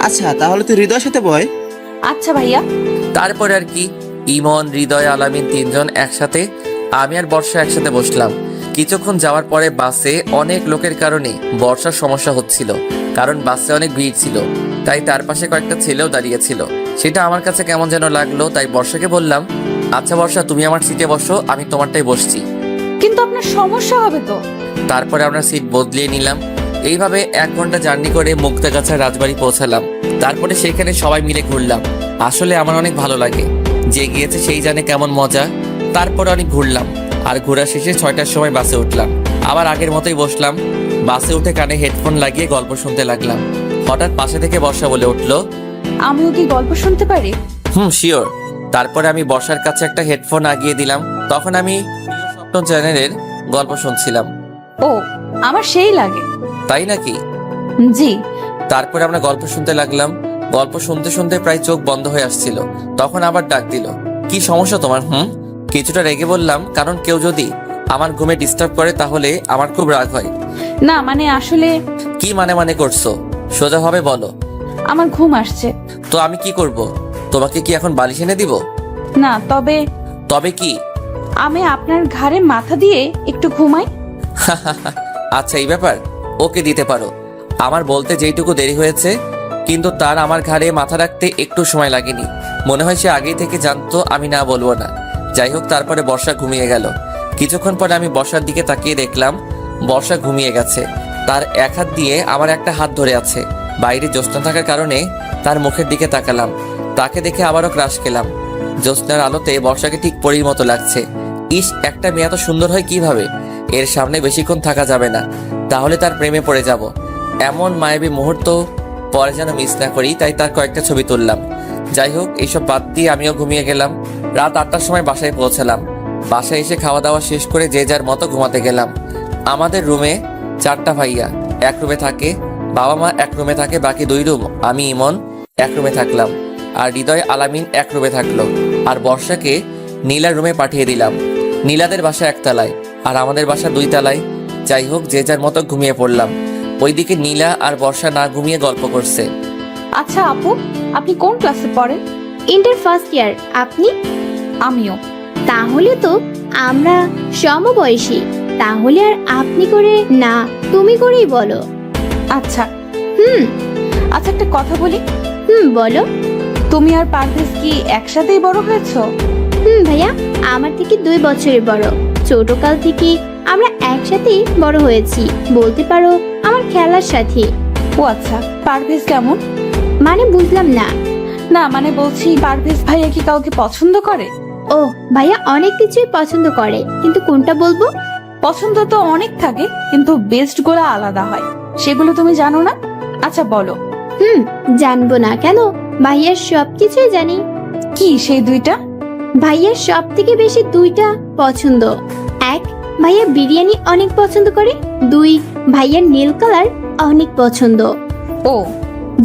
আচ্ছা তাহলে তুই হৃদয়ের সাথে বয়। আচ্ছা ভাইয়া। তারপরে আর কি, ইমন, হৃদয়, আলামিন 3 জন একসাথে, আমি আর বর্ষা একসাথে বসলাম। কিছুক্ষণ যাওয়ার পরে বাসে অনেক লোকের কারণে বর্ষার সমস্যা হচ্ছিল, কারণ বাসে অনেক ভিড় ছিল, তাই তার পাশে কয়েকটা ছেলেও দাঁড়িয়েছিল। সেটা আমার কাছে কেমন যেন লাগলো, তাই বর্ষাকে বললাম, আচ্ছা বর্ষা তুমি আমার সিটে বসো, আমি তোমারটাই বসছি। কিন্তু আপনার সমস্যা হবে তো। তারপরে আমরা সিট বদলিয়ে নিলাম। এইভাবে 1 ঘন্টা জার্নি করে মুক্তাগাছা রাজবাড়ি পৌঁছালাম। তারপরে সেখানে সবাই মিলে ঘুরলাম। আসলে আমার অনেক ভালো লাগে, যে গিয়েছে সেই জানে কেমন মজা। তারপরে অনেক ঘুরলাম আর ঘোরা শেষে 6টার সময় বাসে উঠলাম। আবার আগের মতোই বসলাম। বাসে উঠে কানে হেডফোন লাগিয়ে গল্প শুনতে লাগলাম। হঠাৎ পাশে থেকে বর্ষা বলে উঠলো, আমিও কি গল্প শুনতে পারি? শিওর। তারপরে আমি বর্ষার কাছে একটা হেডফোন আগিয়ে দিলাম। তখন আমি প্রিয় স্বপ্ন চ্যানেলের গল্প শুনছিলাম। ও, আমার সেই লাগে। তাই নাকি? জি। তারপরে আমরা গল্প শুনতে লাগলাম। গল্প শুনতে শুনতে প্রায় চোখ বন্ধ হয়ে আসছিল। তখন আবার ডাক দিল, কি সমস্যা তোমার? কিছুটা রেগে বললাম, কারণ কেউ যদি আমার ঘুমে ডিস্টার্ব করে তাহলে আমার খুব রাগ হয়। না মানে আসলে। কি মানে করছো? সোজাভাবে বলো। আমার ঘুম আসছে। তো আমি কি করব? তোমাকে কি এখন বালিশ এনে দিব? না, তবে। তবে কি? আমি আপনার ঘাড়ে মাথা দিয়ে একটু ঘুমাই। আচ্ছা এই ব্যাপার, ওকে দিতে পারো। আমার বলতে যেইটুকু দেরি হয়েছে, কিন্তু তার আমার ঘাড়ে মাথা রাখতে একটু সময় লাগেনি। মনে হয় সে আগেই থেকে জানতো আমি না বলবো না। যাই হোক, তারপরে বর্ষা ঘুমিয়ে গেল। কিছুক্ষণ পরে আমি বর্ষার দিকে তাকিয়ে দেখলাম বর্ষা ঘুমিয়ে গেছে। তার এক হাত দিয়ে আমার একটা হাত ধরে আছে। বাইরে জ্যোৎস্না থাকার কারণে তার মুখের দিকে তাকালাম। তাকে দেখে আবারও ক্রাশ খেলাম। জ্যোৎস্নার আলোতে বর্ষাকে ঠিক পরীর মতো লাগছে। ইস, একটা মেয়ে এত সুন্দর হয় কিভাবে? এর সামনে বেশিক্ষণ থাকা যাবে না, তাহলে তার প্রেমে পড়ে যাব। এমন মায়াবী মুহূর্ত পরে যেন মিস না করি, তাই তার কয়েকটা ছবি তুললাম। যাই হোক, এইসব বাদ দিয়ে আমিও ঘুমিয়ে গেলাম। রাত 8টার সময় বাসায় পৌঁছালাম। বাসায় এসে খাওয়া দাওয়া শেষ করে যে যার মতো ঘুমাতে গেলাম। আমাদের রুমে 4টা ভাইয়া এক রুমে থাকে, বাবা মা এক রুমে থাকে, বাকি 2 রুম আমি ইমন এক রুমে থাকলাম। আর হৃদয় আলামিন এক রুমে থাকলো। আর বর্ষাকে নীলার রুমে পাঠিয়ে দিলাম। নীলাদের বাসা একতলায় আর আমাদের বাসা 2 তলায়। যাই হোক, যে যার মতো ঘুমিয়ে পড়লাম। ওইদিকে নীলা আর বর্ষা না ঘুমিয়ে গল্প করছে। আচ্ছা আপু, আপনি কোন ক্লাসে পড়েন? Inter first year. আপনি? আমিও। তাহলে তো আমরা সমবয়সী। তাহলে আর আপনি করে না, তুমি করেই বলো। আচ্ছা হুম আচ্ছা, একটা কথা বলি। বলো। তুমি আর পারভেজ কি একসাথেই বড় হয়েছো? ভাইয়া আমার থেকে 2 বছরের বড়। ছোটকাল থেকে আমরা একসাথেই বড় হয়েছি, বলতে পারো আমার খেলার সাথে। ও আচ্ছা, পারভেজ কেমন? মানে বুঝলাম না। না মানে বলছি, পারভেজ ভাইয়া কি কাউকে পছন্দ করে? ও ভাইয়া অনেক কিছুই পছন্দ করে, কিন্তু কোনটা বলবো? পছন্দ তো অনেক থাকে, কিন্তু বেস্ট গুলো আলাদা হয়, সেগুলো তুমি জানো না? আচ্ছা বলো। জানবো না কেন, ভাইয়ার সবকিছুই জানি। কি সেই 2টা? ভাইয়ার সব থেকে বেশি 2টা পছন্দ। 1, ভাইয়া বিরিয়ানি অনেক পছন্দ করে। 2, ভাইয়ার নীল কালার অনেক পছন্দ। ও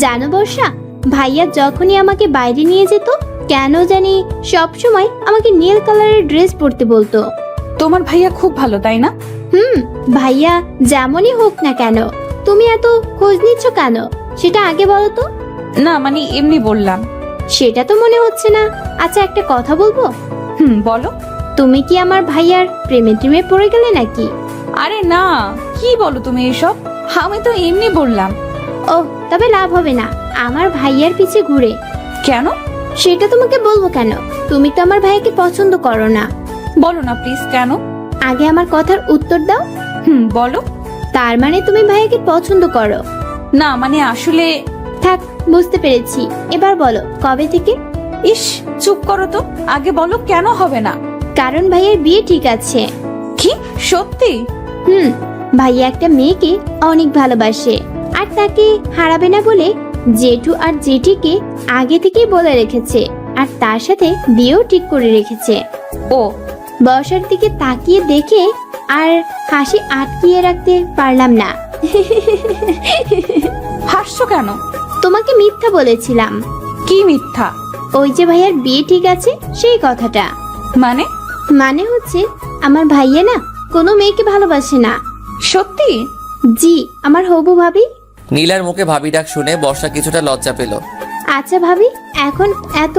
জানো বর্ষা, ভাইয়া যখনই আমাকে বাইরে নিয়ে যেত, কেন জানি সব সময় আমাকে নীল কালারের ড্রেস পরতে বলতো। তোমার ভাইয়া খুব ভালো, তাই না? ভাইয়া যেমনই হোক না কেন, তুমি এত খোঁজ নিচ্ছ কেন সেটা আগে বলো তো। না মানে এমনি বললাম। সেটা তো মনে হচ্ছে না। আচ্ছা একটা কথা বলবো? বলো। তুমি কি আমার ভাইয়ার প্রেমে পড়ে গেলে নাকি? আরে না, কি বলো তুমি এসব? আমি তো এমনি বললাম। ও তবে লাভ হবে না আমার ভাইয়ার পিছে ঘুরে। কেন? সেটা তোমাকে বলবো কেন? তুমি তো আমার ভাইয়াকে পছন্দ করো না। বলো না প্লিজ, কেন? আগে আমার কথার উত্তর দাও। বলো। তার মানে তুমি ভাইয়াকে পছন্দ করো না মানে আসলে। থাক, বুঝতে পেরেছি। এবার বলো কবে থেকে? ইস চুপ করো তো, আগে বলো কেন হবে না? কারণ ভাইয়ার বিয়ে ঠিক আছে। কি সত্যি? ভাইয়া একটা মেয়েকে অনেক ভালোবাসে আর তাকে হারাবে না বলে জেঠু আর জেঠিকে আগে থেকেই বলে রেখেছে, আর তার সাথে বিয়েও ঠিক করে রেখেছে। ও বর্ষার দিকে তাকিয়ে দেখে আর হাসি আটকিয়ে রাখতে পারলাম না। হাসছো কেন? তোমাকে মিথ্যা বলেছিলাম। কি মিথ্যা? ওই যে ভাইয়ার বিয়ে ঠিক আছে সেই কথাটা। মানে? মানে হচ্ছে আমার ভাইয়া না কোনো মেয়েকে ভালোবাসে না। সত্যি? জি, আমার হবু ভাবি। নীলার মুখে ভাবি ডাক শুনে বর্ষা কিছুটা লজ্জা পেল। আচ্ছা ভাবি, এখন এত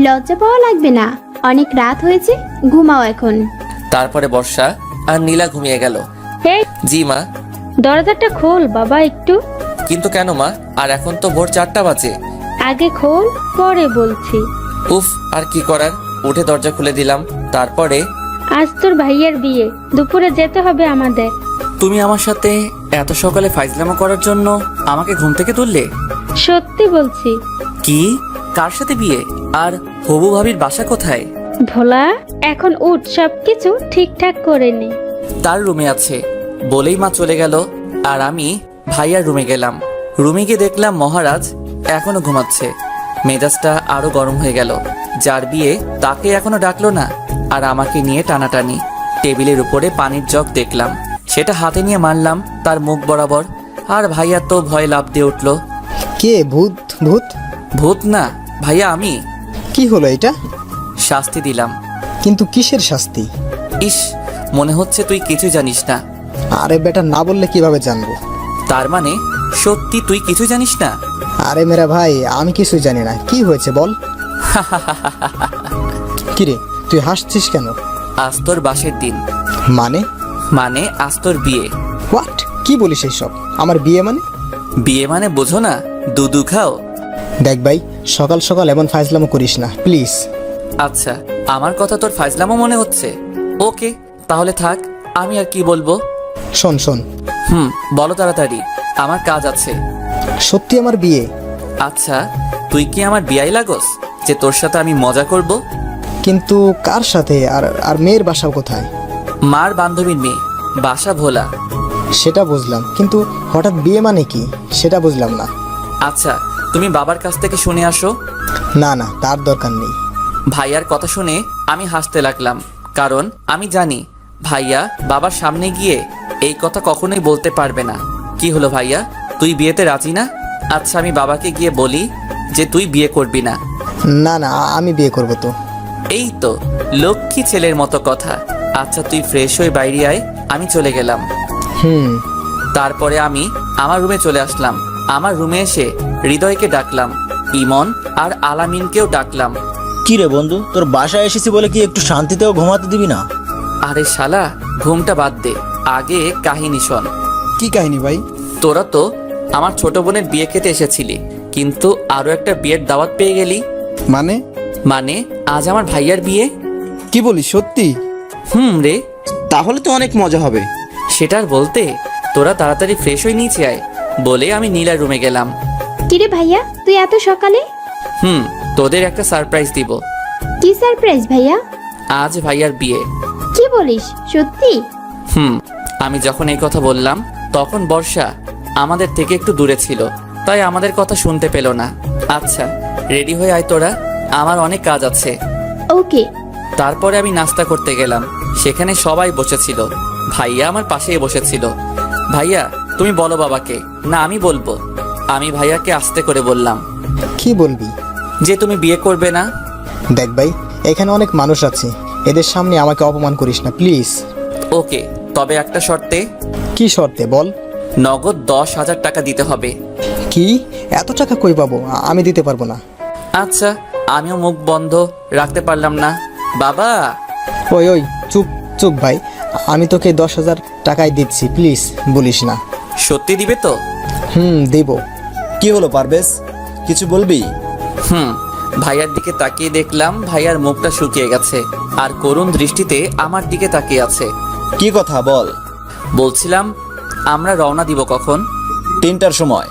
লজ্জা পাওয়া লাগবে না, অনেক রাত হয়েছে, ঘুমাও এখন। তারপরে বর্ষা আর নীলা ঘুমিয়ে গেল। এই জি মা। দরজাটা খোল বাবা একটু। কিন্তু কেন মা? আর এখন তো ভোর 4টা বাজে। আগে খোল, পরে বলছি। উফ, আর কি করার, উঠে দরজা খুলে দিলাম। তারপরে আজ তোর ভাইয়ের বিয়ে, দুপুরে যেতে হবে আমাদের। তুমি আমার সাথে এত সকালে ফাইজলামো করার জন্য আমাকে ঘুম থেকে তুললে? সত্যি বলছি। কি? কার সাথে বিয়ে? আর হবু ভাবির বাসা কোথায়? ভোলা, এখন উঠ, সবকিছু ঠিকঠাক করে নে। তার রুমে আছে বলেই মা চলে গেল। আর আমি ভাইয়ার রুমে গেলাম। রুমে গিয়ে দেখলাম মহারাজ এখনো ঘুমাচ্ছে। মেজাজটা আরো গরম হয়ে গেল। যার বিয়ে তাকে এখনো ডাকলো না, আর আমাকে নিয়ে টানাটানি। টেবিলের উপরে পানির জগ দেখলাম, সেটা হাতে নিয়ে মারলাম তার মুখ বরাবর। আর ভাইয়া তো ভয় লাফ দিয়ে উঠলো। কে? ভূত? ভূত? ভূত না ভাইয়া, আমি। কি হলো এটা? শাস্তি দিলাম। কিন্তু কিসের শাস্তি? ইস, মনে হচ্ছে তুই কিছু জানিস না। আরে বেটা, না বললে কিভাবে জানবো? তার মানে সত্যি তুই কিছু জানিস না? আরে মেরা ভাই, আমি কিছুই জানি না। কি হয়েছে বল। কিরে, তুই হাসছিস কেন? আজ তোর বাসের দিন। মানে? মানে আজ তোর বিয়ে। হোয়াট? কি বলিস এইসব? আমার বিয়ে মানে? বিয়ে মানে বোঝো না? দুধু খাও। দেখ ভাই, সকাল সকাল এমন ফাইজলামো করিস না প্লিজ। আচ্ছা, আমার কথা তোর ফাইজলামো মনে হচ্ছে? ওকে, তাহলে থাক, আমি আর কি বলবো। শোন শোন। বলো তাড়াতাড়ি, আমার কাজ আছে। সত্যি আমার বিয়ে? আচ্ছা, তুই কি আমার বিয়াই লাগোস যে তোর সাথে আমি মজা করব? কিন্তু কার সাথে? আর আর মেয়ের বাসা কোথায়? মার বান্ধবীর মেয়ে, বাসা ভোলা। সেটা বুঝলাম, কিন্তু হঠাৎ বিয়ে মানে কি সেটা বুঝলাম না। আচ্ছা, তুমি বাবার কাছ থেকে শুনে আসো। না না, তার দরকার নেই। ভাইয়ার কথা শুনে আমি হাসতে লাগলাম, কারণ আমি জানি ভাইয়া বাবার সামনে গিয়ে এই কথা কখনোই বলতে পারবে না। কি হলো ভাইয়া, তুই বিয়েতে রাজি না? আচ্ছা, আমি বাবাকে গিয়ে বলি যে তুই বিয়ে করবি না। না না, আমি বিয়ে করব তো। এই তো লক্ষ্মী ছেলের মতো কথা। আচ্ছা তুই ফ্রেশ হয়ে বাইরে আয়, আমি চলে গেলাম। হুম। তারপরে আমি আমার রুমে চলে আসলাম। আমার রুমে এসে হৃদয়কে ডাকলাম, ইমন আর আলামিনকেও ডাকলাম। কি রে বন্ধু, তোর বাসায় এসেছি বলে কি একটু শান্তিতেও ঘুমাতে দিবি না? আরে শালা, ঘুমটা বাদ দে, আগে কাহিনী শোন। কি কাহিনী ভাই? তোরা তো আমার ছোট বোনের বিয়ে খেতে এসেছিলি, কিন্তু আরো একটা বিয়ের দাওয়াত পেয়ে গেলি। মানে? মানে আজ আমার ভাইয়ার বিয়ে। কি বলিস, সত্যি? রে, তাহলে তো অনেক মজা হবে। সেটার বলতে তোরা তাড়াতাড়ি ফ্রেশ হয়ে নিচে আয় বলে আমি নীলার রুমে গেলাম। কিরে ভাইয়া, তুই এত সকালে? তোদের একটা সারপ্রাইজ দিব। কি সারপ্রাইজ ভাইয়া? আজ ভাইয়ার বিয়ে। কি বলিস, সত্যি? আমি যখন এই কথা বললাম তখন বর্ষা আমাদের থেকে একটু দূরে ছিল, তাই আমাদের কথা শুনতে পেল না। আচ্ছা রেডি হয়ে আয় তোরা, আমার অনেক কাজ আছে। ওকে। তারপরে আমি নাস্তা করতে গেলাম, সেখানে সবাই বসেছিল। ভাইয়া আমার পাশেই বসেছিল। ভাইয়া তুমি বলো বাবাকে। না আমি বলবো। আমি ভাইয়াকে আস্তে করে বললাম, কি বলবি? যে তুমি বিয়ে করবে না। দেখ ভাই, এখানে অনেক মানুষ আছে, এদের সামনে আমাকে অপমান করিস না প্লিজ। ওকে, তবে একটা শর্তে। কি শর্তে বল? নগদ 10,000 টাকা দিতে হবে। কি? এত টাকা কই পাবো? আমি দিতে পারবো না। আচ্ছা, আমিও মুখ বন্ধ রাখতে পারলাম না। বাবা। ওই ওই, চুপ চুপ ভাই, আমি তোকে 10,000 টাকাই দিচ্ছি, প্লিজ বলিস না। সত্যি দিবে তো? দেব। কি হলো পারভেজ, কিছু বলবি? ভাইয়ার দিকে তাকিয়ে দেখলাম ভাইয়ার মুখটা শুকিয়ে গেছে আর করুণ দৃষ্টিতে আমার দিকে তাকিয়ে আছে। কি কথা বল। বলছিলাম আমরা রওনা দিব কখন? 3টার সময়।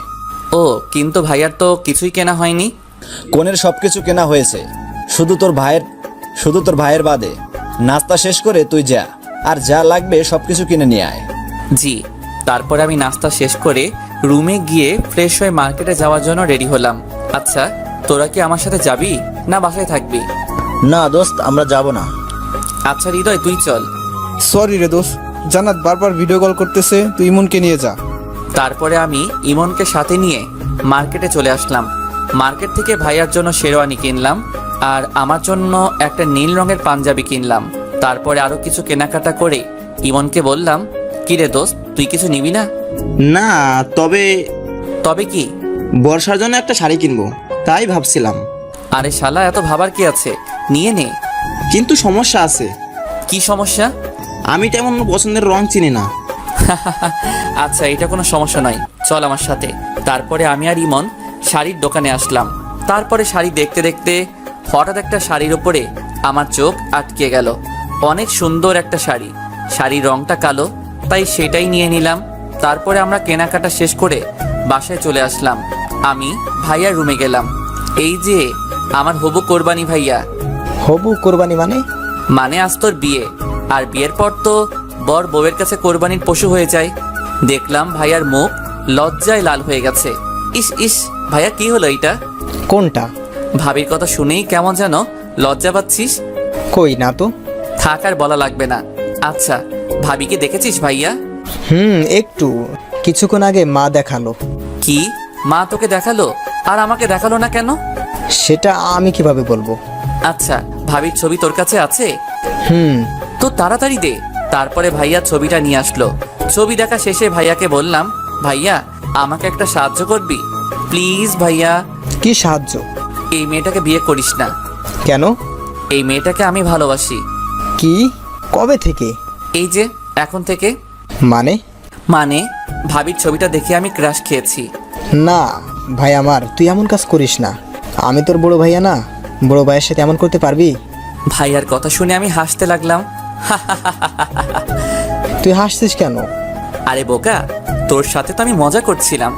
ও, কিন্তু ভাইয়ার তো কিছুই কেনা হয়নি। কোনের সবকিছু কেনা হয়েছে, শুধু তোর ভাইয়ের বাদে। নাস্তা শেষ করে তুই যা, আর যা লাগবে সবকিছু কিনে নিয়ে আয়। জি। তারপরে আমি নাস্তা শেষ করে রুমে গিয়ে ফ্রেশ হয়ে মার্কেটে যাওয়ার জন্য রেডি হলাম। আচ্ছা তোরা কি আমার সাথে যাবি না বাসায় থাকবি? না দোস্ত, আমরা যাব না। আচ্ছা হৃদয় তুই চল। সরি রে দোস্ত, জান্নাত বারবার ভিডিও কল করতেছে, তুই ইমনকে নিয়ে যা। তারপরে আমি ইমনকে সাথে নিয়ে মার্কেটে চলে আসলাম। মার্কেট থেকে ভাইয়ার জন্য শেরওয়ানি কিনলাম আর আমার জন্য একটা নীল রঙের পাঞ্জাবি কিনলাম। তারপরে আরো কিছু কেনাকাটা করে ইমনকে বললাম, কি রে দোস্ত, তুই কিছু নিবি না? না, তবে কি? বর্ষার জন্য একটা শাড়ি কিনবো, তাই ভাবছিলাম। আরে শালা, এত ভাবার কি আছে, নিয়ে নে। কিন্তু সমস্যা আছে। কি সমস্যা? আমি তেমন পছন্দের রং চিনি না। আচ্ছা এটা কোনো সমস্যা নয়, চল আমার সাথে। তারপরে আমি আর ইমন শাড়ির দোকানে আসলাম। তারপরে শাড়ি দেখতে দেখতে হঠাৎ একটা শাড়ির ওপরে আমার চোখ আটকে গেল। অনেক সুন্দর একটা শাড়ি, শাড়ির রংটা কালো, তাই সেটাই নিয়ে নিলাম। তারপরে আমরা কেনাকাটা শেষ করে বাসায় চলে আসলাম। আমি ভাইয়ার রুমে গেলাম। এই যে আমার হবু কোরবানি ভাইয়া। হবু কোরবানি মানে? মানে আজ তোর বিয়ে, আর বিয়ের পর তো বর বউয়ের কাছে কোরবানির পশু হয়ে যায়। দেখলাম ভাইয়ার মুখ লজ্জায় লাল হয়ে গেছে। ইস ইস, ভাইয়া কি হলো এটা? কোনটা? ভাবির কথা শুনেই কেমন যেন লজ্জা পাচ্ছিস। কই না তো। থাক আর বলা লাগবে না। আচ্ছা ভাবিকে দেখেছিস ভাইয়া? একটু, কিছুক্ষণ আগে মা দেখালো। কি, মা তোকে দেখালো আর আমাকে দেখালো না কেন? সেটা আমি কিভাবে বলবো? আচ্ছা ভাবির ছবি তোর কাছে আছে? তো তাড়াতাড়ি দে। তারপরে ভাইয়া ছবিটা নিয়ে আসলো। ছবি দেখা শেষে ভাইয়াকে বললাম, ভাইয়া আমাকে একটা সাহায্য করবি প্লিজ? ভাইয়া। কি সাহায্য? এই মেয়েটাকে বিয়ে করিস না। কেন? এই মেয়েটাকে আমি ভালোবাসি। কি? কবে থেকে? এই যে এখন থেকে। মানে? মানে ভাবির ছবিটা দেখে আমি ক্রাশ খেয়েছি। না ভাই আমার, তুই এমন কাজ করিস না। আমি তোর বড় ভাইয়া না, বড় ভাইয়ের সাথে এমন করতে পারবি? ভাইয়ার কথা শুনে আমি হাসতে লাগলাম। তুই হাসছিস কেন? আরে বোকা, তোর সাথে তো আমি মজা করছিলাম।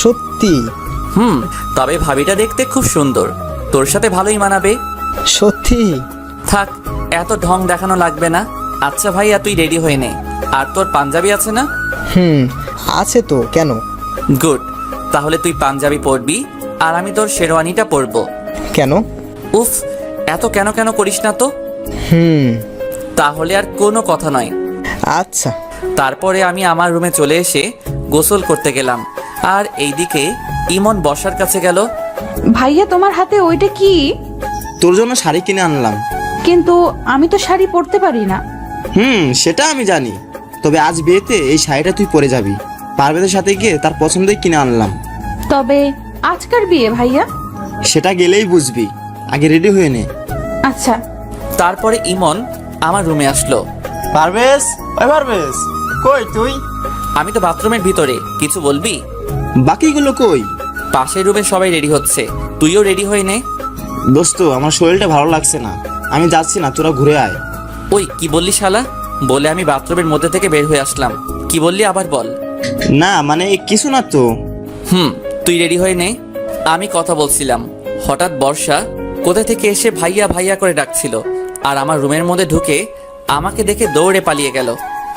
সত্যি? তবে ভাবিটা দেখতে খুব সুন্দর, তোর সাথে ভালোই মানাবে। সত্যি? থাক, এত ঢং দেখানো লাগবে না। আচ্ছা ভাইয়া তুই রেডি হয়ে নে। আর তোর পাঞ্জাবি আছে না? আছে তো, কেন? গুড, তাহলে তুই পাঞ্জাবি পরবি আর আমি তোর শেরওয়ানিটা পরবো। কেন? উফ, এত কেন কেন করিস না তো। তাহলে আর কোনো কথা নয়। আচ্ছা। তারপরে আমি আমার রুমে চলে এসে গোসল করতে গেলাম। আর এইদিকে ইমন বর্ষার কাছে গেল। ভাইয়া তোমার হাতে ওইটা কি? তোর জন্য শাড়ি কিনে আনলাম। কিন্তু আমি তো শাড়ি পরতে পারি না। সেটা আমি জানি, তবে আজ বিয়েতে এই শাড়িটা তুই পরে যাবি। পারভেজের সাথে গিয়ে তার পছন্দই কিনে আনলাম। তবে আজকার বিয়ে ভাইয়া? সেটা গেলেই বুঝবি, আগে রেডি হয়ে নে। আচ্ছা। তারপরে ইমন আমার রুমে আসলো। পারভেজ, ওই পারভেজ, কই তুই? আমি তো বাথরুমের ভিতরে, কিছু বলবি? বাকিগুলো কই? পাশের রুমে সবাই রেডি হচ্ছে, তুইও রেডি হয়ে নে। দোস্ত, আমার শরীরটা ভালো লাগছে না, আমি যাচ্ছি না, তোরা ঘুরে আয়। ওই কি বললি শালা? বলে আমি বাথরুমের মধ্যে থেকে বের হয়ে আসলাম। কি বললি আবার বল। না মানে কিছু না তো। তুই রেডি হয়ে নে। আমি কথা বলছিলাম, হঠাৎ বর্ষা কোথা থেকে এসে ভাইয়া ভাইয়া করে ডাকছিল, আর আমার রুমের মধ্যে ঢুকে আমাকে দেখে দৌড়ে পালিয়ে গেল।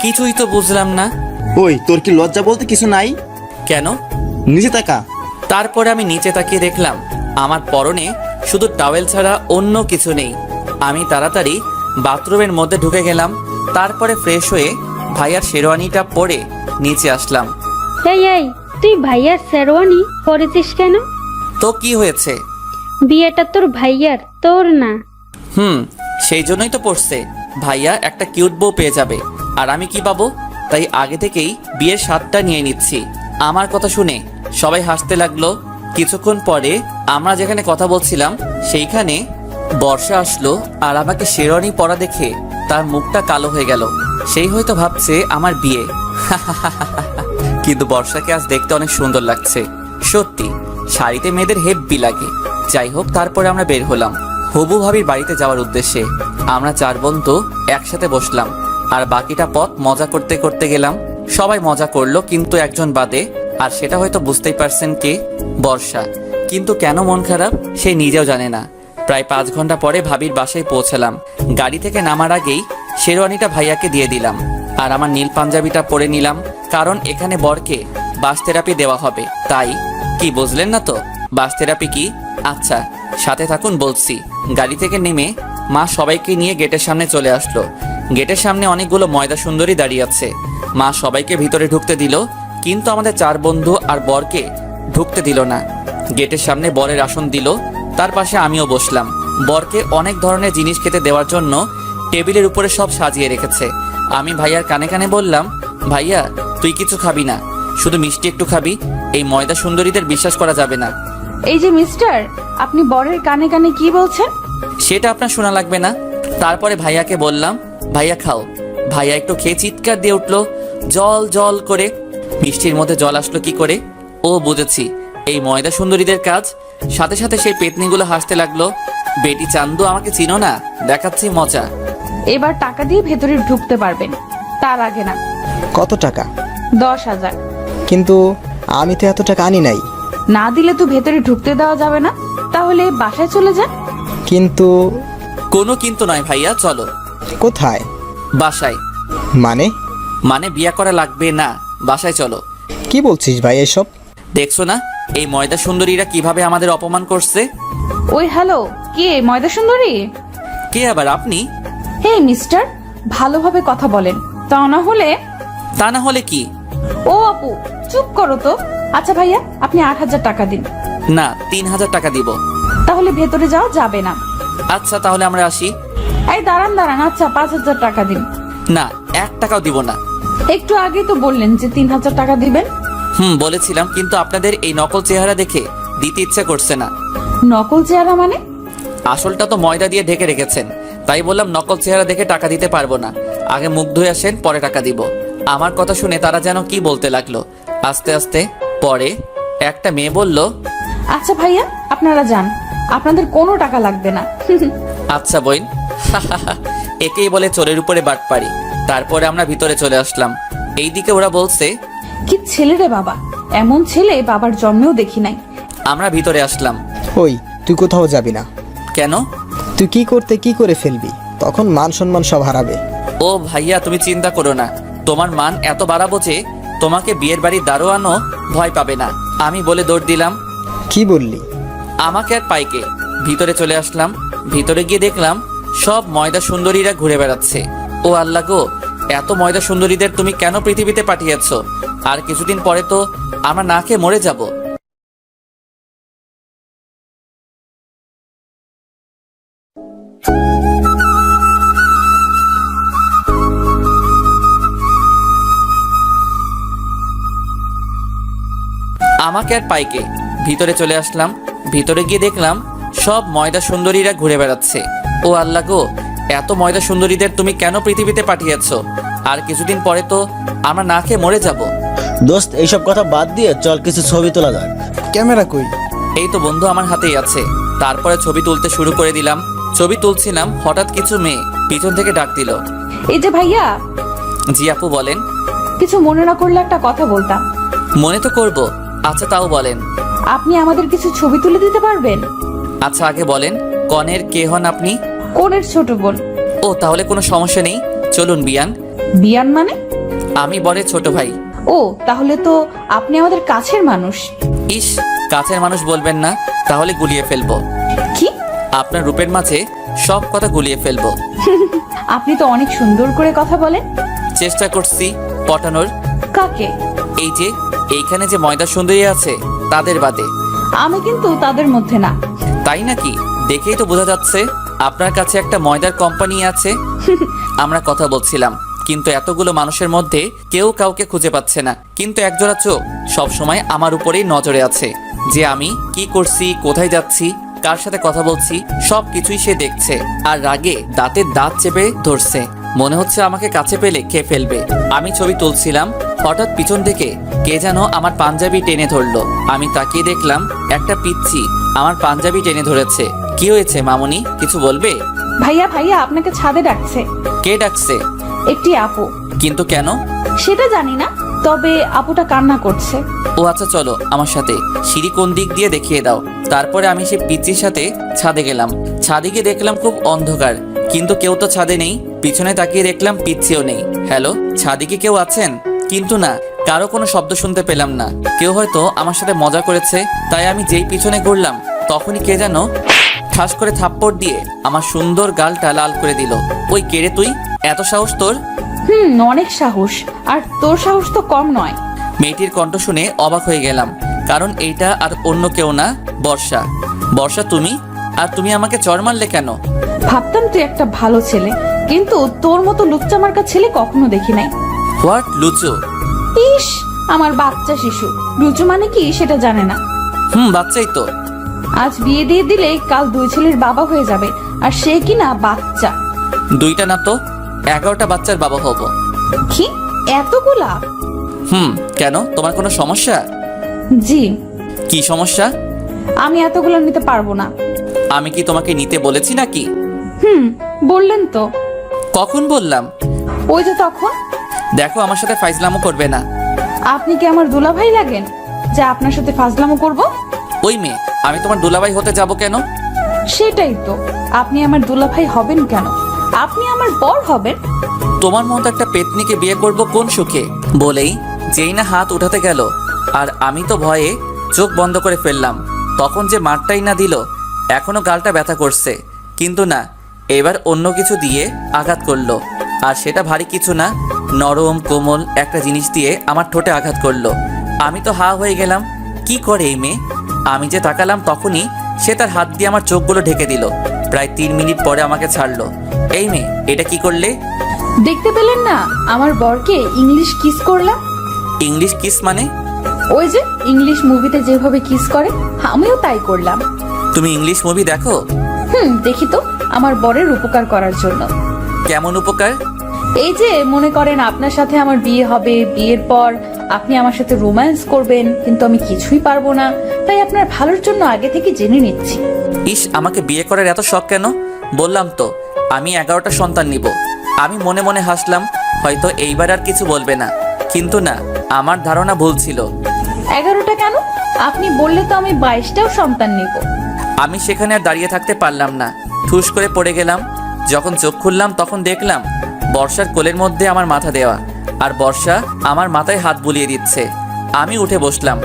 কিছুই তো বুঝলাম না। ওই তোর কি লজ্জা বলতে কিছু নাই? কেন? নিচে তাকা। তারপরে আমি নিচে তাকিয়ে দেখলাম আমার পরনে শুধু টাওয়েল ছাড়া অন্য কিছু নেই। আমি তাড়াতাড়ি বাথরুমের মধ্যে ঢুকে গেলাম। তারপরে ফ্রেশ হয়ে ভাইয়ার শেরওয়ানিটা পরে নিচে আসলাম। এই তুই ভাইয়ার শেরওয়ানি পরেছিস কেন? তো কি হয়েছে? বিয়েটা তোর ভাইয়ার, তোর না। সেই জন্যই তো পড়ছে, ভাইয়া একটা কিউট বউ পেয়ে যাবে, আর আমি কি পাবো? তাই আগে থেকেই বিয়ের স্বাদটা নিয়ে নিচ্ছি। আমার কথা শুনে সবাই হাসতে লাগলো। কিছুক্ষণ পরে আমরা যেখানে কথা বলছিলাম সেইখানে বর্ষা আসলো, আর আমাকে শেরওয়ানি পরা দেখে তার মুখটা কালো হয়ে গেল। সেই হয়তো ভাবছে আমার বিয়ে। কিন্তু বর্ষাকে আজ দেখতে অনেক সুন্দর লাগছে। সত্যি শাড়িতে মেয়েদের হেব্বি লাগে। যাই হোক, তারপরে আমরা বের হলাম হবু ভাবির বাড়িতে যাওয়ার উদ্দেশ্যে। আমরা 4 বন্ধু একসাথে বসলাম, আর বাকিটা পথ মজা করতে করতে গেলাম। সবাই মজা করলো, কিন্তু একজন বাদে, আর সেটা হয়তো বুঝতেই পারছেন কে? বর্ষা। কিন্তু কেন মন খারাপ সে নিজেও জানে না। প্রায় 5 ঘন্টা পরে ভাবির বাসায় পৌঁছালাম। গাড়ি থেকে নামার আগেই শেরওয়ানিটা ভাইয়াকে দিয়ে দিলাম, আর আমার নীল পাঞ্জাবিটা পরে নিলাম, কারণ এখানে বরকে বাস থেরাপি দেওয়া হবে। তাই। কি বুঝলেন না তো বাস থেরাপি কি? আচ্ছা সাথে থাকুন, বলছি। গাড়ি থেকে নেমে মা সবাইকে নিয়ে গেটের সামনে চলে আসলো। গেটের সামনে অনেকগুলো ময়দা সুন্দরী দাঁড়িয়ে আছে। মা সবাইকে ভিতরে ঢুকতে দিল, কিন্তু আমাদের 4 বন্ধু আর বরকে ঢুকতে দিল না। গেটের সামনে বরের আসন দিল, তার পাশে আমিও বসলাম। বরকে অনেক ধরনের জিনিস খেতে দেওয়ার জন্য টেবিলের উপরে সব সাজিয়ে রেখেছে। আমি ভাইয়ার কানে কানে বললাম, ভাইয়া তুই কিছু খাবি না, শুধু মিষ্টি একটু খাবি। এই ময়দা সুন্দরীদের বিশ্বাস করা যাবে না। এই যে মিস্টার, আপনি বরের কানে কানে কি বলছেন? সেটা আপনার শোনা লাগবে না। তারপরে ভাইয়াকে বললাম, ভাইয়া খাও। ভাইয়া একটু খেয়ে চিৎকার দিয়ে উঠলো, জল জল করে। মিষ্টির মধ্যে জল আসলো কি করে? ও বুঝেছি, এই ময়দা সুন্দরীদের কাজ। সাথে সাথে সেই পেতনিগুলো হাসতে লাগলো। বেটি চান্দু, আমাকে চিনো না? দেখাচ্ছি মজা। এবার টাকা দিয়ে ভেতরে ঢুকতে পারবেন, তার আগে না। কত টাকা? 10,000। কিন্তু আমি তো এত টাকা আনি নাই। না দিলে তো ভেতরে ঢুকতে দেওয়া যাবে না। তাহলে বাসায় চলে যান। কিন্তু কোনো কিন্তু নয় ভাইয়া, চলো। কোথায়? বাসায়। মানে বিয়ে করা লাগবে না, বাসায় চলো। কি বলছিস ভাই এসব? দেখছো না এই ময়দা সুন্দরীরা কিভাবে আমাদের অপমান করছে? ওই হ্যালো, কে ময়দা সুন্দরী? কে আবার? আপনি? হে মিস্টার, ভালোভাবে কথা বলেন, তা না হলে কি? ও আপু, চুপ করো তো। আচ্ছা ভাইয়া, আপনি 8,000 টাকা দিন। না, 3,000 টাকা দিব। তাহলে ভেতরে যাওয়া যাবে না। আচ্ছা তাহলে আমরা আসি। এই দাঁড়ান। আচ্ছা 5,000 টাকা দিন। না, 1 টাকাও দিব না। একটু আগে তো বললেন যে 3,000 টাকা দিবেন। বলেছিলাম, কিন্তু আপনাদের এই নকল চেহারা দেখে দিতে ইচ্ছে করছে না। নকল চেহারা মানে? আসলটা তো ময়দা দিয়ে ঢেকে রেখেছেন, তাই বললাম নকল চেহারা দেখে টাকা দিতে পারবো না। আগে মুখ ধুয়ে আসেন, পরে টাকা দিব। আমার কথা শুনে তারা যেন কি বলতে লাগলো। আস্তে আস্তে পরে একটা মেয়ে বলল, আচ্ছা ভাইয়া, আপনারা যান, আপনাদের কোনো টাকা লাগবে না। আচ্ছা বইন। একেই বলে চোরের উপরে বাটপাড়ি। তারপরে আমরা ভিতরে চলে আসলাম। এইদিকে ওরা বলছে, কি ছেলে রে বাবা, এমন ছেলে বাবার জন্মেও দেখি নাই। আমরা ভিতরে আসলাম। ওই তুই কোথাও যাবি না। কেন? তুই কি করে ফেলবি, তখন মান সম্মান সব হারাবে। ও ভাইয়া, তুমি চিন্তা করো না, তোমার মান এত বাড়াবো যে তোমাকে বিয়ের বাড়ির দারোয়ানও ভয় পাবে না। আমি বলে দৌড় দিলাম। কি বললি? আমাকে আর পাইকে। ভিতরে চলে আসলাম। ভিতরে গিয়ে দেখলাম সব ময়দা সুন্দরীরা ঘুরে বেড়াচ্ছে। ও আল্লাহ গো, এত ময়দা সুন্দরীদের তুমি কেন পৃথিবীতে পাঠিয়েছ? আর কিছুদিন পরে তো আমরা না খেয়ে মরে যাব। আমাকে আর পাইকে। ভিতরে চলে আসলাম। ভিতরে গিয়ে দেখলাম সব ময়দা সুন্দরীরা ঘুরে বেড়াচ্ছে। ও আল্লাহ গো, এত ময়দা সুন্দরীদের তুমি কেন পৃথিবীতে পাঠিয়েছ? আর কিছুদিন পরে তো আমরা না খেয়ে মরে যাব। দোস্ত, এইসব কথা বাদ দিয়ে চল কিছু ছবি তোলা যাক। ক্যামেরা কই? এই তো বন্ধু আমার হাতেই আছে। তারপরে ছবি তুলতে শুরু করে দিলাম। ছবি তুলছিলাম, হঠাৎ কিছু মেয়ে পিছন থেকে ডাক দিল। এই যে ভাইয়া, জি আপু বলেন। কিছু মনে না করলে একটা কথা বলতাম। মনে তো করব। আচ্ছা তাও বলেন। আপনি আমাদের কিছু ছবি তুলে দিতে পারবেন? আচ্ছা আগে বলেন, কনের কে হন আপনি? কোনের ছোট বোন। ও তাহলে কোনো সমস্যা নেই, চলুন বিয়ান। বিয়ান মানে? আমি বলে ছোট ভাই। ও তাহলে তো আপনি আমাদের কাছের মানুষ। ইস, কাছের মানুষ বলবেন না, তাহলে গুলিয়ে ফেলবো। কি? আপনার রূপের মাঝে সব কথা গুলিয়ে ফেলবো। আপনি তো অনেক সুন্দর করে কথা বলেন। চেষ্টা করছি পটানোর। কাকে? এই যে এইখানে যে ময়দা সুন্দরী আছে তাদের বাদে। আমি কিন্তু তাদের মধ্যে না। তাই নাকি? দেখেই তো বোঝা যাচ্ছে আপনার কাছে একটা ময়দার কোম্পানি আছে। আমরা কথা বলছিলাম, কিন্তু এতগুলো মানুষের মধ্যে কেউ কাউকে খুঁজে পাচ্ছে না। কিন্তু একজোড়া চোখ সব সময় আমার উপরেই নজরে আছে, যে আমি কি করছি, কোথায় যাচ্ছি, কার সাথে কথা বলছি, সব কিছুই সে দেখছে। আর রাগে দাঁতের দাঁত চেপে ধরছে, মনে হচ্ছে আমাকে কাছে পেলে খেয়ে ফেলবে। আমি ছবি তুলছিলাম, হঠাৎ পিছন থেকে কে যেন আমার পাঞ্জাবি টেনে ধরলো। আমি তাকিয়ে দেখলাম একটা পিচ্চি আমার পাঞ্জাবি টেনে ধরেছে। কি হয়েছে মামুনি, কিছু বলবে? ভাইয়া ভাইয়া আপনাকে ছাদে ডাকছে। কে ডাকছে? একটি আপু। কিন্তু কেন? সেটা জানি না, তবে আপুটা কান্না করছে। ও আচ্ছা চলো আমার সাথে, সিঁড়ি কোন দিক দিয়ে দেখিয়ে দাও। তারপরে আমি সে পিচ্চির সাথে ছাদে গেলাম। ছাদে গিয়ে দেখলাম খুব অন্ধকার, কিন্তু কেউ তো ছাদে নেই। পিছনে তাকিয়ে দেখলাম পিচ্চিও নেই। হ্যালো, ছাদে কি কেউ আছেন? কিন্তু না, কারো কোনো শব্দ শুনতে পেলাম না। কেউ হয়তো আমার সাথে মজা করেছে, তাই আমি যেই পিছনে ঘুরলাম তখনই কে যেন ঠাস করে থাপ্পড় দিয়ে আমার সুন্দর গালটা লাল করে দিল। ওই কে রে তুই, এত সাহস তোর? অনেক সাহস, আর তোর সাহস তো কম নয়। মেয়েটির কণ্ঠ শুনে অবাক হয়ে গেলাম, কারণ এইটা আর অন্য কেউ না, বর্ষা। বর্ষা তুমি? আর তুমি আমাকে চড় মারলে কেন? ভাবতাম তুই একটা ভালো ছেলে, কিন্তু তোর মতো লুচ্চা মার্কা ছেলে কখনো দেখি নাই। হোয়াট লুচু? ইস, আমার বাচ্চা শিশু। লুচু মানে কি সেটা জানে না। বাচ্চাই তো। আজ বিয়ে দিয়ে দিলে কাল 2 ছেলের বাবা হয়ে যাবে, আর সে কিনা বাচ্চা। 2টা না তো 11টা বাচ্চার বাবা হব। কি এতগুলা? কেন, তোমার কোনো সমস্যা? জি। কি সমস্যা? আমি এতগুলো নিতে পারবো না। আমি কি তোমাকে নিতে বলেছি নাকি? বললেন তো। কখন বললাম? ওই যে তখন। দেখো, আমার সাথে ফাইজলামো করবে না। আপনি কি আমার দুলাভাই লাগেন যে আপনার সাথে ফাজলামো করব? ওই মেয়ে, আমি তোমার দুলাভাই হতে যাব কেন? সেটাই তো, আপনি আমার দুলাভাই হবেন কেন? আপনি আমার বর হবেন। তোমার মতো একটা পেতনিকে বিয়ে করব কোন সুখে? বলেই যেই না হাত উঠাতে গেল, আর আমি তো ভয়ে চোখ বন্ধ করে ফেললাম। তখন যে মারটাই না দিল, এখনো গালটা ব্যথা করছে। কিন্তু না, এবার অন্য কিছু দিয়ে আঘাত করলো। আর সেটা ভারী কিছু না, নরম কোমল একটা জিনিস দিয়ে আমার ঠোঁটে আঘাত করলো। আমি তো হা হয়ে গেলাম, কি করে এই মেয়ে? আমি যে তাকালাম তখনই সে তার হাত দিয়ে আমার চোখগুলো ঢেকে দিল। প্রায় 3 মিনিট পরে আমাকে ছাড়লো। এই মেয়ে, এটা কি করলে? দেখতে পেলেন না আমার বরকে ইংলিশ কিস করলাম? ইংলিশ কিস মানে? ওই যে ইংলিশ মুভিতে যেভাবে কিস করে, আমিও তাই করলাম। তুমি ইংলিশ মুভি দেখো? দেখি তো, আমার বরের উপকার করার জন্য। কেমন উপকার? এই যে মনে করেন আপনার সাথে আমার বিয়ে হবে, বিয়ের পর আপনি আমার সাথে রোম্যান্স করবেন, কিন্তু আমি কিছুই পারবো না, তাই আপনার ভালোর জন্য আগে থেকে জেনে নিচ্ছি। ইস, আমাকে বিয়ে করার এত শখ কেন? বললাম তো আমি 11টা সন্তান নিব। আমি মনে মনে হাসলাম, হয়তো এইবার আর কিছু বলবে না। কিন্তু না, আমার ধারণা ভুল ছিল। 11টা কেন? আপনি বললে তো আমি 22টাও সন্তান নিব। আমি সেখানে আর দাঁড়িয়ে থাকতে পারলাম না, ঠুস করে পড়ে গেলাম। যখন চোখ খুললাম তখন দেখলাম বর্ষার কোলের মধ্যে আমার মাথা দেওয়া, আর বর্ষা আমার মাথায় হাত বুলিয়ে দিচ্ছে। আমি উঠে বসলাম।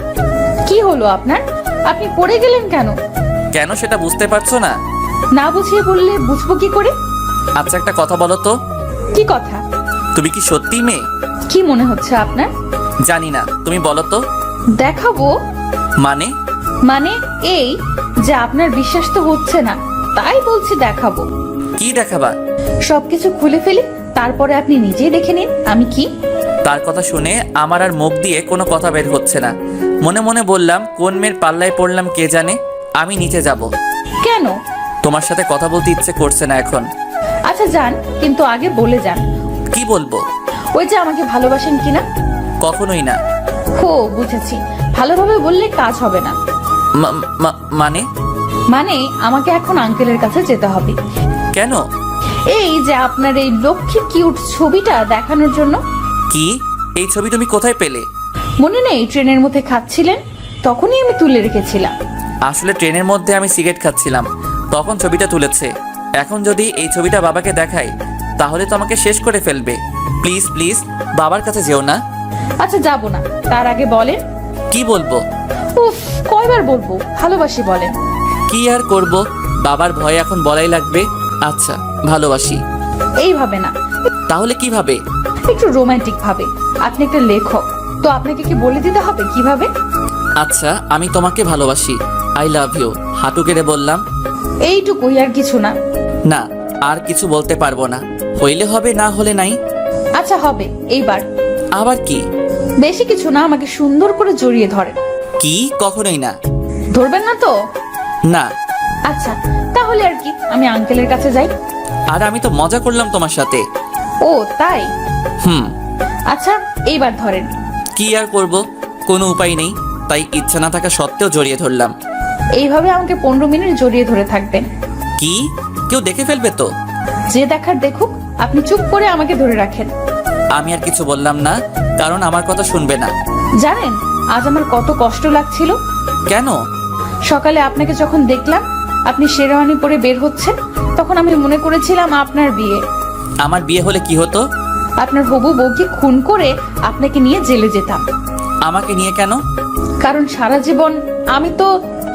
কি হলো আপনার? আপনি পড়ে গেলেন কেন? কেন সেটা বুঝতে পারছো না? না বুঝিয়ে বললে বুঝবো কি করে? আচ্ছা একটা কথা বলো তো। কি কথা? তুমি কি সত্যি মেয়ে? কি মনে হচ্ছে আপনার? জানি না, তুমি বলো তো। দেখাবো? মানে? মানে এই যে আপনার বিশ্বাস তো হচ্ছে না, তাই বলছি দেখাবো। কি দেখাবা? সবকিছু খুলে ফেলি, তারপরে আপনি নিজেই দেখে নিন আমি কি। তার কথা শুনে আমার আর মুখ দিয়ে কোনো কথা বের হচ্ছে না। মনে মনে বললাম, কোন মেয়ের পাল্লায় পড়লাম কে জানে। আমি নিচে যাব। কেন? তোমার সাথে কথা বলতে ইচ্ছে করছে না এখন। আচ্ছা যান, কিন্তু আগে বলে যান। কি বলবো? ওই যে আমাকে ভালোবাসেন কিনা। কখনোই না। হো, বুঝেছি। ভালোভাবে বললে কাজ হবে না। মানে? মানে আমাকে এখন আঙ্কেলের কাছে যেতে হবে। কেন? এই যে আপনার এই লক্ষ্মী কিউট ছবিটা দেখানোর জন্য। কি? এই ছবি তুমি কোথায় পেলে? মনে নেই ট্রেনের মধ্যে খাচ্ছিলেন, তখনই আমি তুলে রেখেছিলাম। আসলে ট্রেনের মধ্যে আমি সিগারেট খাচ্ছিলাম, তখন ছবিটা তুলেছে। এখন যদি এই ছবিটা বাবাকে দেখাই তাহলে তো আমাকে শেষ করে ফেলবে। প্লিজ প্লিজ বাবার কাছে যেও না। আচ্ছা যাব না, তার আগে বলেন। কি বলবো? উফ, কয়বার বলবো ভালোবাসি বলেন। কি আর করব, বাবার ভয়ে এখন বলাই লাগবে। আচ্ছা, ভালোবাসি। এইভাবে না, তাহলে কিভাবে? একটু রোমান্টিক ভাবে। আপনি একটা লেখক, তো আপনাকে কি বলে দিতে হবে কিভাবে? আচ্ছা, আমি তোমাকে ভালোবাসি। I love you. হাঁটু গেড়ে বললাম। এইটুকুই, আর কিছু না? না, আর কিছু বলতে পারবো না। হইলে হবে, না হলে নাই। আচ্ছা হবে, এইবার। আবার কি? বেশি কিছু না, আমাকে সুন্দর করে জড়িয়ে ধরেন। কি? কখনোই না। ধরবেন না তো? না। আচ্ছা তাহলে আর কি, আমি আঙ্কেলের কাছে যাই। আর আমি তো মজা করলাম তোমার সাথে। ও তাই? হুম। আচ্ছা এইবার ধরেন। কি আর করব, কোনো উপায় নেই, তাই ইচ্ছা না থাকা সত্ত্বেও জড়িয়ে ধরলাম। এইভাবে আমাকে 15 মিনিট জড়িয়ে ধরে থাকবেন। কি? কেউ দেখে ফেলবে তো? যে দেখার দেখুক, আপনি চুপ করে আমাকে ধরে রাখেন। আমি আর কিছু বললাম না, কারণ আমার কথা শুনবে না। জানেন আজ আমার কত কষ্ট লাগছিল? কেন? সকালে আপনাকে যখন দেখলাম আপনি শেরওয়ানি পরে বের হচ্ছেন, তখন আমি মনে করেছিলাম আপনার বিয়ে। আমার বিয়ে হলে কি হতো? আপনার হবু বউকে খুন করে আপনাকে নিয়ে জেলে যেতাম। আমাকে নিয়ে কেন? কারণ সারা জীবন আমি তো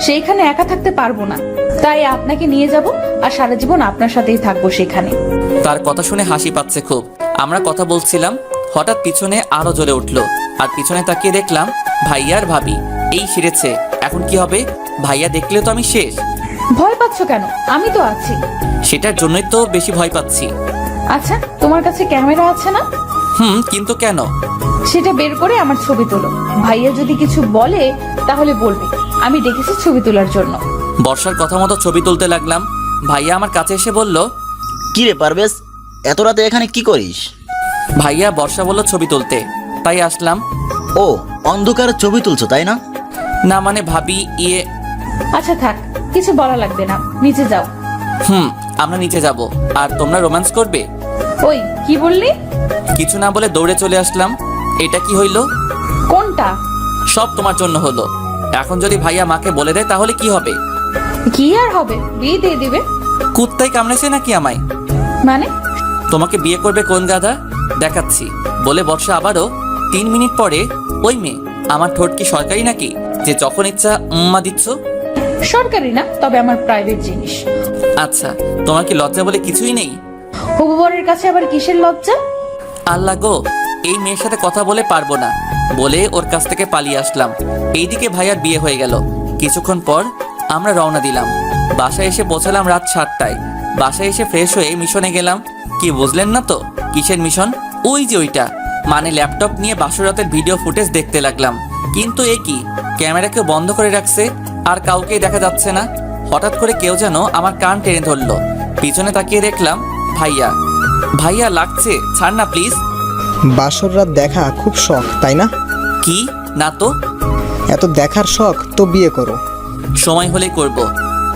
সেইখানে একা থাকতে পারবো না, তাই আপনাকে নিয়ে যাব আর সারা জীবন আপনার সাথেই থাকবো সেখানে। তার কথা শুনে হাসি পাচ্ছে খুব। আমরা কথা বলছিলাম, হঠাৎ পিছনে আলো জ্বলে উঠলো, আর পিছনে তাকিয়ে দেখলাম ভাইয়া আর ভাবি। এই সেরেছে, এখন কি হবে? ভাইয়া দেখলে তো আমি শেষ। ভয় পাচ্ছ কেন? আমি তো আছি। সেটার জন্যই তো বেশি ভয় পাচ্ছি। আচ্ছা তোমার কাছে ক্যামেরা আছে না? কিন্তু কেন? সেটা বের করে আমার ছবি তোলো। ভাইয়া যদি কিছু বলে তাহলে বলবে আমি ডেকেছি ছবি তোলার জন্য। বর্ষার কথা মতো ছবি তুলতে লাগলাম। ভাইয়া আমার কাছে এসে বলল, কি রে পারবেশ, এত রাতে এখানে কি করিস? ভাইয়া বর্ষা বলল ছবি তুলতে, তাই আসলাম। ও, অন্ধকারে ছবি তুলছো তাই না? না মানে ভাবি ইয়ে। আচ্ছা থাক, কিছু বলা লাগবে না, নিচে যাও। আমরা নিচে যাব। আর তোমরা রোম্যান্স করবে? ওই কি বললি? কিছু না বলে দৌড়ে চলে আসলাম। এটা কি হইল? কোনটা? সব তোমার জন্য হলো। এখন যদি ভাইয়া মাকে বলে দেয় তাহলে কি হবে? কি আর হবে, বিয়ে দিয়ে দিবে। কুত্তাই কামড়েছে নাকি আমায়? মানে? তোমাকে বিয়ে করবে কোন গাধা, দেখাচ্ছি। বলে বর্ষা আবারও 3 মিনিট পরে, ওই মেয়ে, আমার ঠোঁট কি সরকারি নাকি যে যখন ইচ্ছা উম্মা দিচ্ছ? সরকারি না, তবে আমার প্রাইভেট জিনিস। আচ্ছা, তোমার কি লজ্জা বলে কিছুই নেই? হবু বরের কাছে আবার কিসের লজ্জা? আল্লাহ গো, এই মেয়ের সাথে কথা বলে পারবো না বলে ওর কাছ থেকে পালিয়ে আসলাম। এইদিকে ভাইয়ার বিয়ে হয়ে গেল। কিছুক্ষণ পর আমরা রওনা দিলাম। বাসায় এসে পৌঁছালাম রাত 7টায়। বাসায় এসে ফ্রেশ হয়ে মিশনে গেলাম। কি বুঝলেন না তো? কিসের মিশন? ওই যে ওইটা, মানে ল্যাপটপ নিয়ে বাসরাতের ভিডিও ফুটেজ দেখতে লাগলাম। কিন্তু এ কি, ক্যামেরা কেউ বন্ধ করে রাখছে আর কাউকেই দেখা যাচ্ছে না। হঠাৎ করে কেউ যেন আমার কান টেনে ধরলো। পিছনে তাকিয়ে দেখলাম ভাইয়া। ভাইয়া লাগছে, ছাড় না প্লিজ। বাসর রাত দেখা খুব শখ তাই না? কি না তো? এত দেখার শখ তো বিয়ে করো। সময় হলেই করব,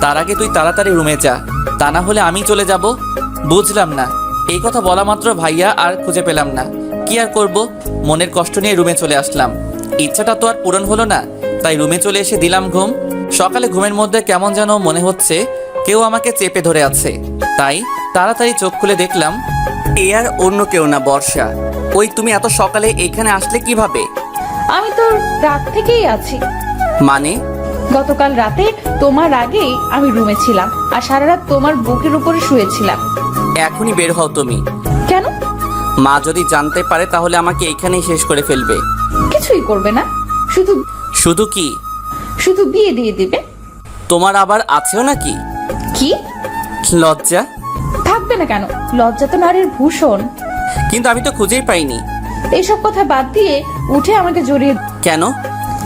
তার আগে তুই তাড়াতাড়ি রুমে যা, তা না হলে আমি চলে যাব। বুঝলাম না। এই কথা বলা মাত্র ভাইয়া আর খুঁজে পেলাম না। কি আর করব, মনের কষ্ট নিয়ে রুমে চলে আসলাম। ইচ্ছাটা তো আর পূরণ হলো না, তাই রুমে চলে এসে দিলাম ঘুম। সকালে ঘুমের মধ্যে কেমন যেন মনে হচ্ছে কেউ আমাকে চেপে ধরে আছে, তাই তাড়াতাড়ি চোখ খুলে দেখলাম এ আর অন্য কেউ না, বর্ষা। ওই তুমি এত সকালে এইখানে আসলে কিভাবে? আমি তো রাত থেকেই আছি। মানে? গতকাল রাতে তোমার আগেই আমি রুমে ছিলাম আর সারা রাত তোমার বুকের উপরে শুয়েছিলাম। এখনই বের হও তুমি। কেন? মা যদি জানতে পারে তাহলে আমাকে এইখানেই শেষ করে ফেলবে। কিছুই করবে না, শুধু শুধু কি? শুধু বিয়ে দিয়ে দিবে। তোমার আবার আছেও নাকি কি লজ্জা? থাকবে না কেন? লজ্জা তো নারীর ভূষণ। কিন্তু আমি তো খুঁজেই পাইনি। এইসব কথা বাদ দিয়ে উঠে আমাকে জড়িয়ে। কেন?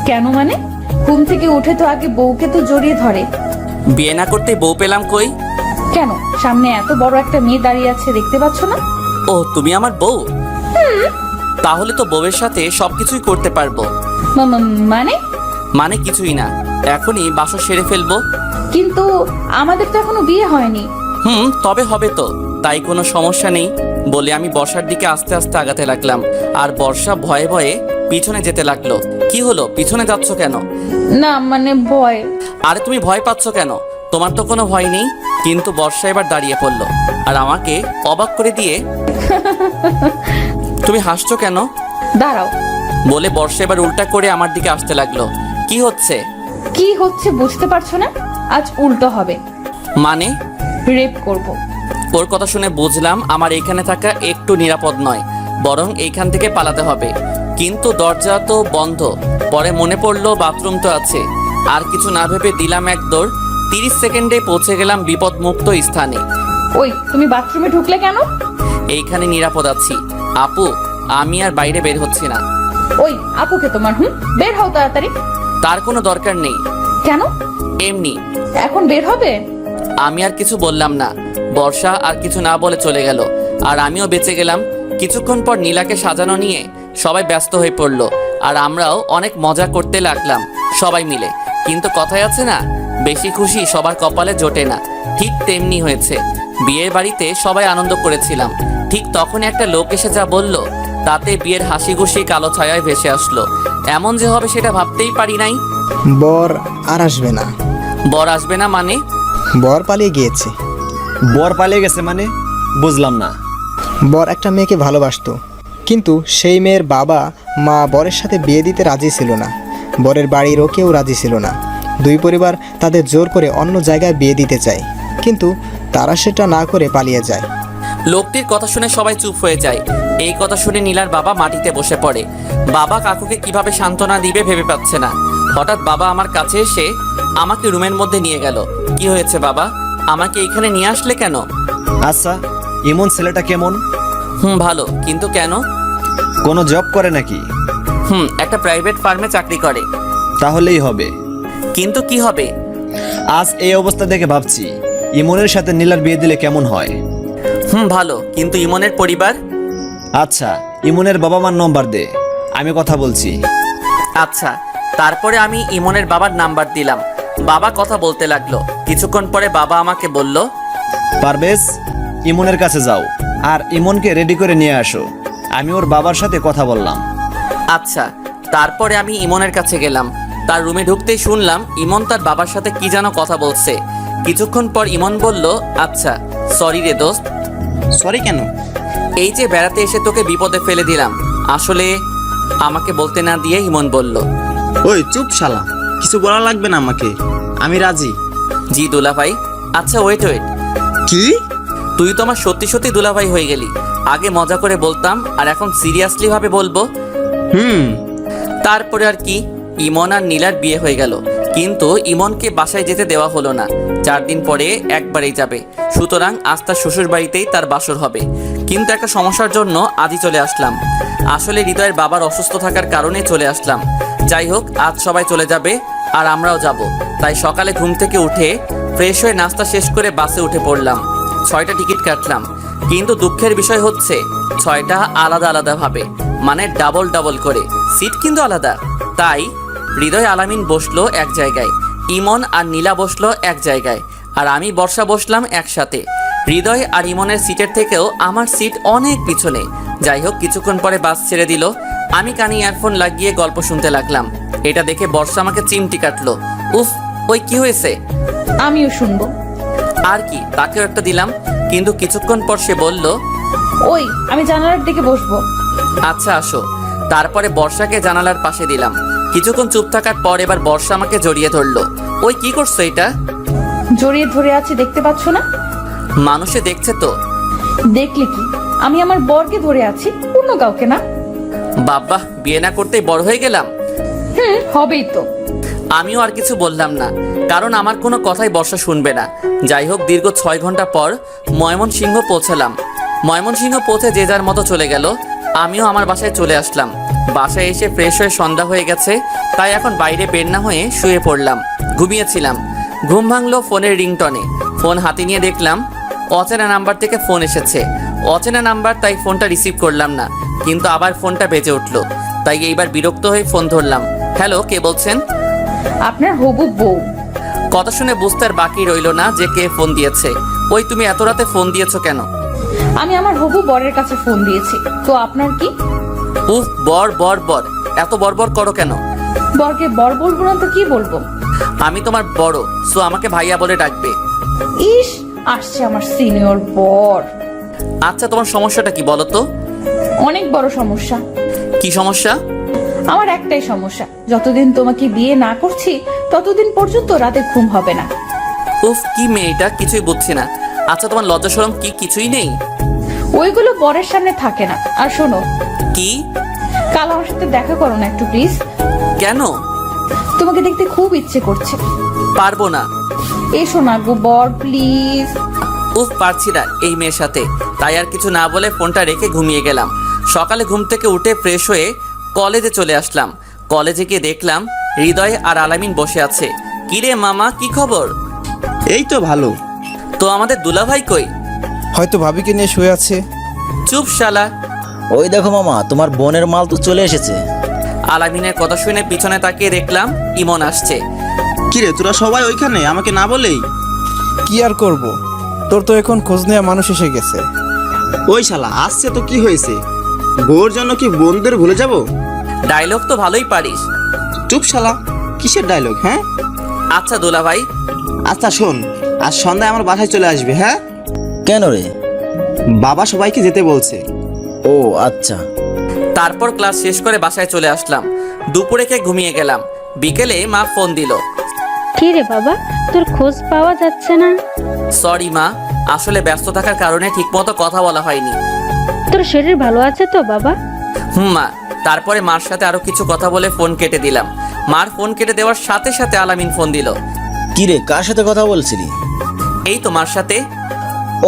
কেন মানে? ঘুম থেকে উঠে তো আগে বউকে তো জড়িয়ে ধরে। বিয়ে না করতে বউ পেলাম কই? কেন? সামনে এত বড় একটা মেয়ে দাঁড়িয়ে আছে, দেখতে পাচ্ছ না? ও, তুমি আমার বউ? তাহলে তো বউয়ের সাথে সবকিছুই করতে পারবো। মানে? মানে কিছুই না, এখনই বাসর সেরে ফেলবো। কিন্তু আমাদের তো এখনো বিয়ে হয়নি। তবে হবে তো, তাই কোনো সমস্যা নেই বলে আমি বর্ষার দিকে আস্তে আস্তে আগাতে লাগলাম। আর বর্ষা ভয়ে ভয়ে পিছনে যেতে লাগলো। কি হলো, পিছনে যাচ্ছ কেন? না মানে ভয়। আরে তুমি ভয় পাচ্ছ কেন? তোমার তো কোনো ভয় নেই। কিন্তু বর্ষা এবার দাঁড়িয়ে পড়লো আর আমাকে অবাক করে দিয়ে তুমি হাসছো কেন? দাঁড়াও। বলে বর্ষা এবার উল্টা করে আমার দিকে আসতে লাগলো। কি হচ্ছে? কি হচ্ছে বুঝতে পারছো না? আজ উল্টো হবে। মানে? রেপ করব। ওর কথা শুনে বুঝলাম আমার এখানে থাকা একটু নিরাপদ নয়, বরং এইখান থেকে পালাতে হবে। কিন্তু দরজা তো বন্ধ। পরে মনে পড়লো বাথরুম তো আছে। আর কিছু না ভেবে দিলাম এক দৌড়। 30 সেকেন্ডে পৌঁছে গেলাম বিপদমুক্ত স্থানে। ওই, তুমি বাথরুমে ঢুকলে কেন? এইখানে নিরাপদ আছি আপু, আমি আর বাইরে বের হচ্ছি না। ওই আপুকে তোমার, বের হও তাড়াতাড়ি। তার কোনো দরকার নেই। কেন? এমনি। এখন বের হবে? আমি আর কিছু বললাম না। বর্ষা আর কিছু না বলে চলে গেল আর আমিও বেঁচে গেলাম। কিছুক্ষণ পর নীলাকে সাজানো নিয়ে সবাই ব্যস্ত হয়ে পড়লো আর আমরাও অনেক মজা করতে লাগলাম সবাই মিলে। কিন্তু কথায় আছে না, বেশি খুশি সবার কপালে জোটে না। ঠিক তেমনি হয়েছে। বিয়ের বাড়িতে সবাই আনন্দ করেছিলাম, ঠিক তখনই একটা লোক এসে যা বলল তাতে বিয়ের হাসি খুশি কালো ছায়ায় ভেসে আসলো। এমন যে হবে সেটা ভাবতেই পারি নাই। বর আর আসবে না। বর আসবে না মানে? বর পালিয়ে গিয়েছে। বর পালিয়ে গেছে মানে? বুঝলাম না। বর একটা মেয়েকে ভালোবাসতো, কিন্তু সেই মেয়ের বাবা মা বরের সাথে বিয়ে দিতে রাজি ছিল না। বরের বাড়িরও কেউ রাজি ছিল না। দুই পরিবার তাদের জোর করে অন্য জায়গায় বিয়ে দিতে চায়, কিন্তু তারা সেটা না করে পালিয়ে যায়। লোকটির কথা শুনে সবাই চুপ হয়ে যায়। এই কথা শুনে নীলার বাবা মাটিতে বসে পড়ে। বাবা কাকুকে কিভাবে সান্ত্বনা দিবে ভেবে পাচ্ছে না। হঠাৎ বাবা আমার কাছে এসে আমাকে রুমের মধ্যে নিয়ে গেল। কি হয়েছে বাবা, আমাকে এখানে নিয়ে আসলে কেন? আচ্ছা, ইমন ছেলেটা কেমন? ভালো। কিন্তু কেন? কোনো জব করে নাকি? একটা প্রাইভেট ফার্মে চাকরি করে। তাহলেই হবে। কিন্তু কি হবে? আজ এই অবস্থা দেখে ভাবছি ইমনের সাথে নীলার বিয়ে দিলে কেমন হয়। ভালো। কিন্তু ইমনের পরিবার? আচ্ছা, ইমনের বাবা মার নম্বর দে, আমি কথা বলছি। আচ্ছা। তারপরে আমি ইমনের বাবার নাম্বার দিলাম। বাবা কথা বলতে লাগলো। কিছুক্ষণ পরে বাবা আমাকে বলল, পারভেজ, ইমনের কাছে যাও আর ইমনকে রেডি করে নিয়ে আসো। আমি ওর বাবার সাথে কথা বললাম। আচ্ছা। তারপরে আমি ইমনের কাছে গেলাম। তার রুমে ঢুকতেই শুনলাম ইমন তার বাবার সাথে কি যেন কথা বলছে। কিছুক্ষণ পর ইমন বলল, আচ্ছা সরি রে দোস্ত। সরি কেন? এই যে বেড়াতে এসে তোকে বিপদে ফেলে দিলাম। আসলে আমাকে বলতে না দিয়ে ইমন বলল, ওই চুপ শালা, কিছু বলা লাগবে না আমাকে, আমি রাজি। জি দুলাভাই। আচ্ছা ওয়েট। কি? তুই তো আমার সত্যি সত্যি দুলাভাই হয়ে গেলি। আগে মজা করে বলতাম আর এখন সিরিয়াসলি ভাবে বলবো। তারপরে আর কি, ইমন আর নীলার বিয়ে হয়ে গেল। কিন্তু ইমনকে বাসায় যেতে দেওয়া হলো না। 4 দিন পরে একবারেই যাবে, সুতরাং আজ তার শ্বশুর বাড়িতেই তার বাসর হবে। কিন্তু একটা সমস্যার জন্য আজই চলে আসলাম। আসলে হৃদয়ের বাবার অসুস্থ থাকার কারণে চলে আসলাম। যাই হোক, আজ সবাই চলে যাবে আর আমরাও যাব। তাই সকালে ঘুম থেকে উঠে ফ্রেশ হয়ে নাস্তা শেষ করে বাসে উঠে পড়লাম। 6টা টিকিট কাটলাম। কিন্তু দুঃখের বিষয় হচ্ছে 6টা আলাদা আলাদা ভাবে, মানে ডাবল করে। সিট কিন্তু আলাদা। তাই হৃদয় আলামিন বসলো এক জায়গায়, ইমন আর নীলা বসলো এক জায়গায়, আর আমি বর্ষা বসলাম একসাথে। হৃদয় আর ইমনের সিটের থেকেও আমার সিট অনেক পিছনে। যাই হোক, কিছুক্ষণ পরে বাস ছেড়ে দিল। আমি কানে ইয়ারফোন লাগিয়ে গল্প শুনতে লাগলাম। এটা দেখে বর্ষা আমাকে চিমটি কাটলো। উফ, ওই কি হয়েছে? আমিও শুনবো। আর কি, তাকেও একটা দিলাম। কিন্তু কিছুক্ষণ পর সে বলল, ওই আমি জানালার দিকে বসবো। আচ্ছা আসো। তারপরে বর্ষাকে জানালার পাশে দিলাম। কিছুক্ষণ চুপ থাকার পর এবার বর্ষা আমাকে জড়িয়ে ধরলো। ওই কি করছো এটা? জড়িয়ে ধরে আছি, দেখতে পাচ্ছ না? মানুষে দেখছে তো। দেখলে কি, আমি আমার বরকে ধরে আছি, অন্য কাউকে না। বাবা, বিয়ে না করতেই বড় হয়ে গেলাম। হবেই তো। আমিও আর কিছু বললাম না, কারণ আমার কোনো কথাই বর্ষা শুনবে না। যাই হোক, দীর্ঘ 6 ঘন্টা পর ময়মনসিংহ পৌঁছালাম। ময়মনসিংহ পৌঁছে যে যার মতো চলে গেল। আমিও আমার বাসায় চলে আসলাম। বাসায় এসে ফ্রেশ হয়ে সন্ধ্যা হয়ে গেছে, তাই এখন বাইরে বের না হয়ে শুয়ে পড়লাম। ঘুমিয়েছিলাম, ঘুম ভাঙলো ফোনের রিংটনে। ফোন হাতে নিয়ে দেখলাম অচেনা নাম্বার থেকে ফোন এসেছে। অচেনা নাম্বার, তাই ফোনটা রিসিভ করলাম না, কিন্তু আবার ফোনটা বেজে উঠলো। তাই এইবার বিরক্ত হয়ে ফোন ধরলাম। হ্যালো, কে বলছেন? আপনার হবু বউ। কথা শুনে বুঝতে আর বাকি রইল না যে কে ফোন দিয়েছে। ওই, তুমি এত রাতে ফোন দিয়েছো কেন? আমি আমার হবু বরের কাছে ফোন দিয়েছি, তো আপনার কি? উফ, বর বর বর, এত বরবর করো কেন? বরকে বর বলবো না তো কি বলবো? আমি তোমার বড়, সো আমাকে ভাইয়া বলে ডাকবে। ইস, আসছে আমার সিনিয়র বর। আচ্ছা, তোমার সমস্যাটা কি বলো তো? অনেক বড় সমস্যা। কি সমস্যা? আমার একটাই সমস্যা, যতদিন তোমাকে বিয়ে না করছি ততদিন পর্যন্ত রাতে ঘুম হবে না। উফ, কি মেয়েটা, কিছুই বুঝছি না। আচ্ছা, তোমার লজ্জা শরম কি কিছুই নেই? ওইগুলো বরের সামনে থাকে না। আর শোনো, কি? কাল আমার সাথে দেখা করো না একটু প্লিজ। কেন? তোমাকে দেখতে খুব ইচ্ছে করছে। পারবো না। এসো না গো বর, প্লিজ। উফ, পারছি না এই মেয়ের সাথে। তাই আর কিছু না বলে ফোনটা রেখে ঘুমিয়ে গেলাম। সকালে ঘুম থেকে উঠে ফ্রেশ হয়ে কলেজে চলে আসলাম। কলেজে গিয়ে দেখলাম হৃদয় আর আলামিন বসে আছে। কিরে মামা, কি খবর? এই তো ভালো। তো আমাদের দুলাভাই কই? হয়তো ভাবিকে নিয়ে শুয়ে আছে। চুপ শালা। ওই দেখো মামা, তোমার বোনের মাল তো চলে এসেছে। আলামিনের কথা শুনে পিছনে তাকিয়ে দেখলাম ইমন আসছে। কিরে, তোরা সবাই ওইখানে, আমাকে না বলেই? কি আর করব, তোর তো এখন খোঁজ নেওয়া মানুষ এসে গেছে। ওই শালা আসছে তো কি হয়েছে? বউর জন্য কি বন্ধুদের ভুলে যাব? ডায়লগ তো ভালোই পারিস। চুপ শালা, কিসের ডায়লগ? হ্যাঁ আচ্ছা দুলাভাই। আচ্ছা শোন, আজ সন্ধ্যায় আমার বাসায় চলে আসবে। হ্যাঁ? কেন রে? বাবা সবাইকে যেতে বলছে। ও আচ্ছা। তারপর ক্লাস শেষ করে বাসায় চলে আসলাম। দুপুরে খেয়ে ঘুমিয়ে গেলাম। বিকেলে মা ফোন দিল। কি রে বাবা, তোর খোঁজ পাওয়া যাচ্ছে না? সরি মা, আসলে ব্যস্ত থাকার কারণে ঠিকমতো কথা বলা হয়নি। তোর শরীর ভালো আছে তো বাবা? মা। তারপরে মার সাথে আরো কিছু কথা বলে ফোন কেটে দিলাম। মার ফোন কেটে দেওয়ার সাথে সাথে আলামিন ফোন দিল। কি রে, কার সাথে কথা বলছিলি? এই তো মার সাথে।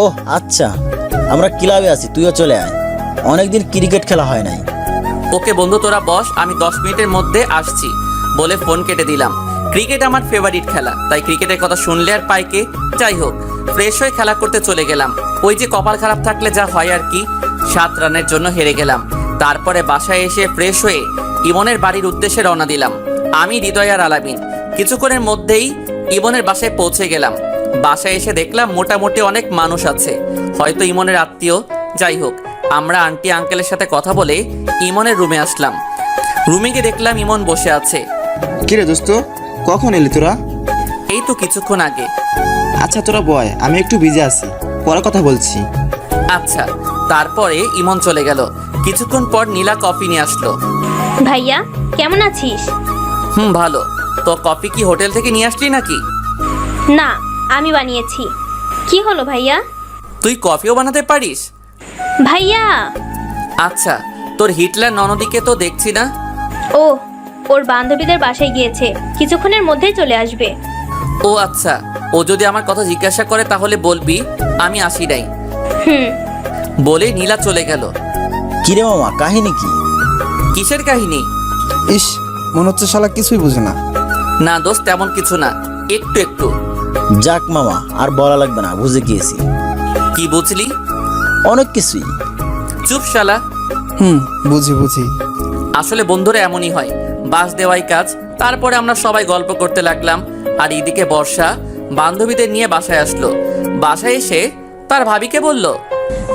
ও আচ্ছা, আমরা ক্লাবে আছি, তুইও চলে আয়। অনেকদিন ক্রিকেট খেলা হয় নাই। ওকে বন্ধু, তোরা বস, আমি 10 মিনিটের মধ্যে আসছি বলে ফোন কেটে দিলাম। ক্রিকেট আমার ফেভারিট খেলা, তাই ক্রিকেটের কথা শুনলে আর পাইকে। যাই হোক, ফ্রেশ হয়ে খেলা করতে চলে গেলাম। ওই যে কপাল খারাপ থাকলে যা হয় আর কি, 7 রানের জন্য হেরে গেলাম। তারপরে বাসায় এসে ফ্রেশ হয়ে ইমনের বাড়ির উদ্দেশ্যে রওনা দিলাম। আমি, হৃদয় আর আলামিন। কিছুক্ষণের মধ্যেই ইমনের বাসায় পৌঁছে গেলাম। বাসায় এসে দেখলাম মোটামুটি অনেক মানুষ আছে, হয়তো ইমনের আত্মীয়। যাই হোক, আমরা আন্টি আঙ্কেলের সাথে কথা বলে ইমনের রুমে আসলাম। রুমে গিয়ে দেখলাম ইমন বসে আছে। কিরে দোস্ত, কখন এলি তোরা? এই তো কিছুক্ষণ আগে। আচ্ছা তোরা বয়, আমি একটু বিজি আছি, পরে কথা বলছি। আচ্ছা। তারপরে ইমন চলে গেল। কিছুক্ষণ পর নীলা কফি নিয়ে আসলো। ভাইয়া কেমন আছিস? ভালো। তো কফি কি হোটেল থেকে নিয়ে আসলি নাকি? না, আমি বানিয়েছি। কি হলো ভাইয়া? তুই কফিও বানাতে পারিস? ভাইয়া। আচ্ছা, তোর হিটলার ননদিকে তো দেখছি না। ও, ওর বান্ধবীদের বাসায় গিয়েছে, কিছুক্ষণের মধ্যেই চলে আসবে। ও আচ্ছা, ও যদি আমার কথা জিজ্ঞাসা করে তাহলে বলবি আমি আসি নাই। বলে নীলা চলে গেল। কি রে মামা, কাহিনী কি? কিসের কাহিনী? ইস, মনে হচ্ছে শালা কিছুই বুঝে না। না দোস্ত, তেমন কিছু না, একটু একটু। যাক মামা, আর বলা লাগবে না, বুঝে গিয়েছি। কি বুঝলি? অনেক কিছুই। চুপ শালা। বুঝি বুঝি। আসলে বন্ধুরা এমনই হয়, বাস দেওয়াই কাজ। তারপরে আমরা সবাই গল্প করতে লাগলাম। আর এদিকে বর্ষা বান্ধবীদের নিয়ে বাসায় আসলো। বাসায় এসে তার ভাবিকে বলল,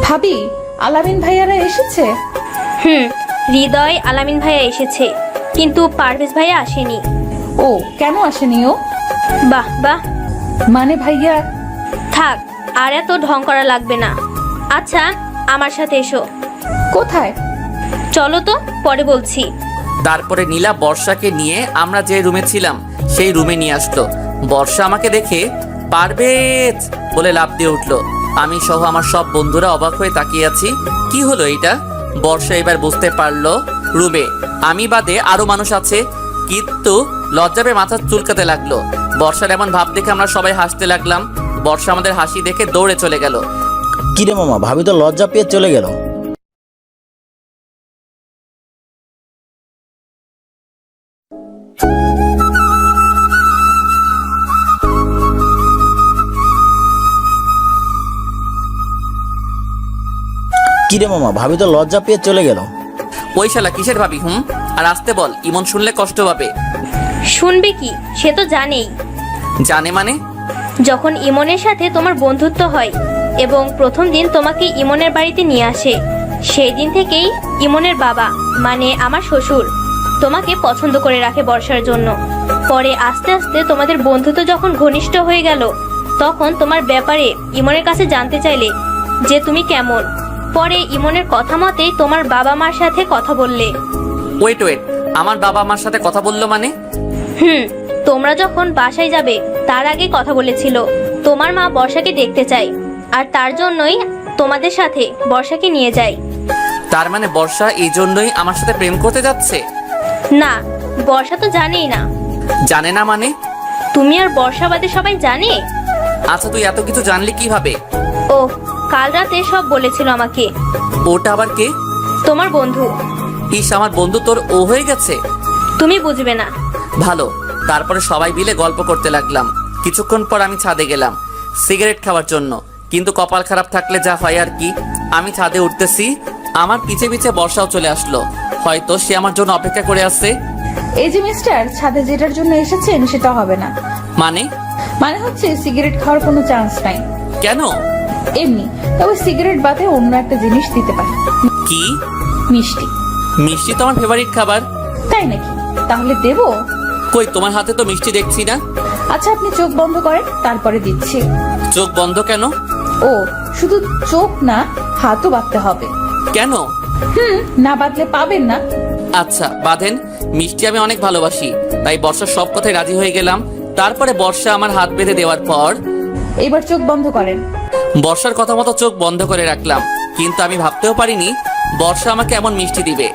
ভাবি, আলামিন ভাইয়ারা এসেছে। হৃদয় আলামিন ভাইয়া এসেছে, কিন্তু পারভেজ ভাইয়া আসেনি। ও, কেন আসেনি ও? বাহ বাহ। মানে ভাইয়া? থাক, আর এত ঢং করা লাগবে না। আচ্ছা, আমার সাথে এসো। কোথায়? চলো তো, পরে বলছি। তারপরে নীলা বর্ষাকে নিয়ে আমরা যে রুমে ছিলাম সেই রুমে নিয়ে আসলো। বর্ষা আমাকে দেখে পারভেজ বলে লাফ দিয়ে উঠলো। আমি সহ আমার সব বন্ধুরা অবাক হয়ে তাকিয়ে আছি। কি হলো এইটা? বর্ষা এবার বুঝতে পারলো রুমে আমি বাদে আরো মানুষ আছে, কিন্তু লজ্জা পেয়ে মাথা চুলকাতে লাগলো। বর্ষার এমন ভাব দেখে আমরা সবাই হাসতে লাগলাম। বর্ষা আমাদের হাসি দেখে দৌড়ে চলে গেল। কিরে মামা, ভাবি তো লজ্জা পেয়ে চলে গেল। কিরে মামা, ভাবি তো লজ্জা পেয়ে চলে গেল। ওই শালা কিসের ভাবি? আর আসতে বল, ইমন শুনলে কষ্ট পাবে। শুনবে কি, সে তো জানেই। জানে মানে? যখন ইমনের সাথে তোমার বন্ধুত্ব হয় এবং প্রথম দিন তোমাকে ইমনের বাড়িতে নিয়ে আসে, সেই দিন থেকেই ইমনের বাবা মানে আমার শ্বশুর তোমাকে পছন্দ করে রাখে বর্ষার জন্য। পরে আস্তে আস্তে তোমাদের বন্ধুত্ব যখন ঘনিষ্ঠ হয়ে গেল, তখন তোমার ব্যাপারে ইমনের কাছে জানতে চাইলে যে তুমি কেমন। পরে ইমনের কথা মতেই তোমার বাবা মার সাথে কথা বললে। ওয়েট, আমার বাবা আমার সাথে কথা বললো মানে? তোমরা যখন বাসায় যাবে তার আগে কথা বলেছিল তোমার মা বর্ষাকে দেখতে চায়, আর তার জন্যই তোমাদের সাথে বর্ষাকে নিয়ে যায়। তার মানে বর্ষা এই জন্যই আমার সাথে প্রেম করতে যাচ্ছে? না, বর্ষা তো জানেই না। জানে না মানে? তুমি আর বর্ষা বাদে সবাই জানে। আচ্ছা, তুই এত কিছু জানলি কিভাবে? ও কাল রাতে সব বলেছিল আমাকে। ওটা আবার কে? তোমার বন্ধু। ইস, আমার বন্ধু তোর ও হয়ে গেছে? তুমি বুঝবে না। ভালো। তারপরে সবাই মিলে গল্প করতে লাগলাম। কিছুক্ষণ পর আমি ছাদে গেলাম সিগারেট খাওয়ার জন্য, কিন্তু কপাল খারাপ থাকলে যা হয় আর কি। আমি ছাদে উঠতেছি, আমার পিছে পিছে বর্ষাও চলে আসলো। হয়তো সে আমার জন্য অপেক্ষা করে আসছে। এই যে মিস্টার, ছাদে যেটার জন্য এসেছেন সেটা হবে না। মানে হচ্ছে সিগারেট খাওয়ার কোনো চান্স নাই। কেন? এমনি, তবে সিগারেট বাদে অন্য একটা জিনিস দিতে পারি। কি? মিষ্টি। মিষ্টি তো আমার ফেভারিট খাবার। তাই নাকি? তাহলে দেবো? কই, তোমার হাতে তো মিষ্টি দেখছি না। আচ্ছা, আপনি চোখ বন্ধ করেন, তারপরে দিচ্ছি। চোখ বন্ধ কেন? ও, শুধু চোখ না, হাতও বাঁধতে হবে। কেন? না বাঁধলে পাবেন না। আচ্ছা বাঁধেন। মিষ্টি আমি অনেক ভালোবাসি, তাই বর্ষার সব কথায় রাজি হয়ে গেলাম। তারপরে বর্ষা আমার হাত বেঁধে দেওয়ার পর এবার চোখ বন্ধ করেন। বর্ষার কথা মতো চোখ বন্ধ করে রাখলাম, কিন্তু আমি ভাবতেও পারিনি বর্ষা আমাকে এমন মিষ্টি দিবে।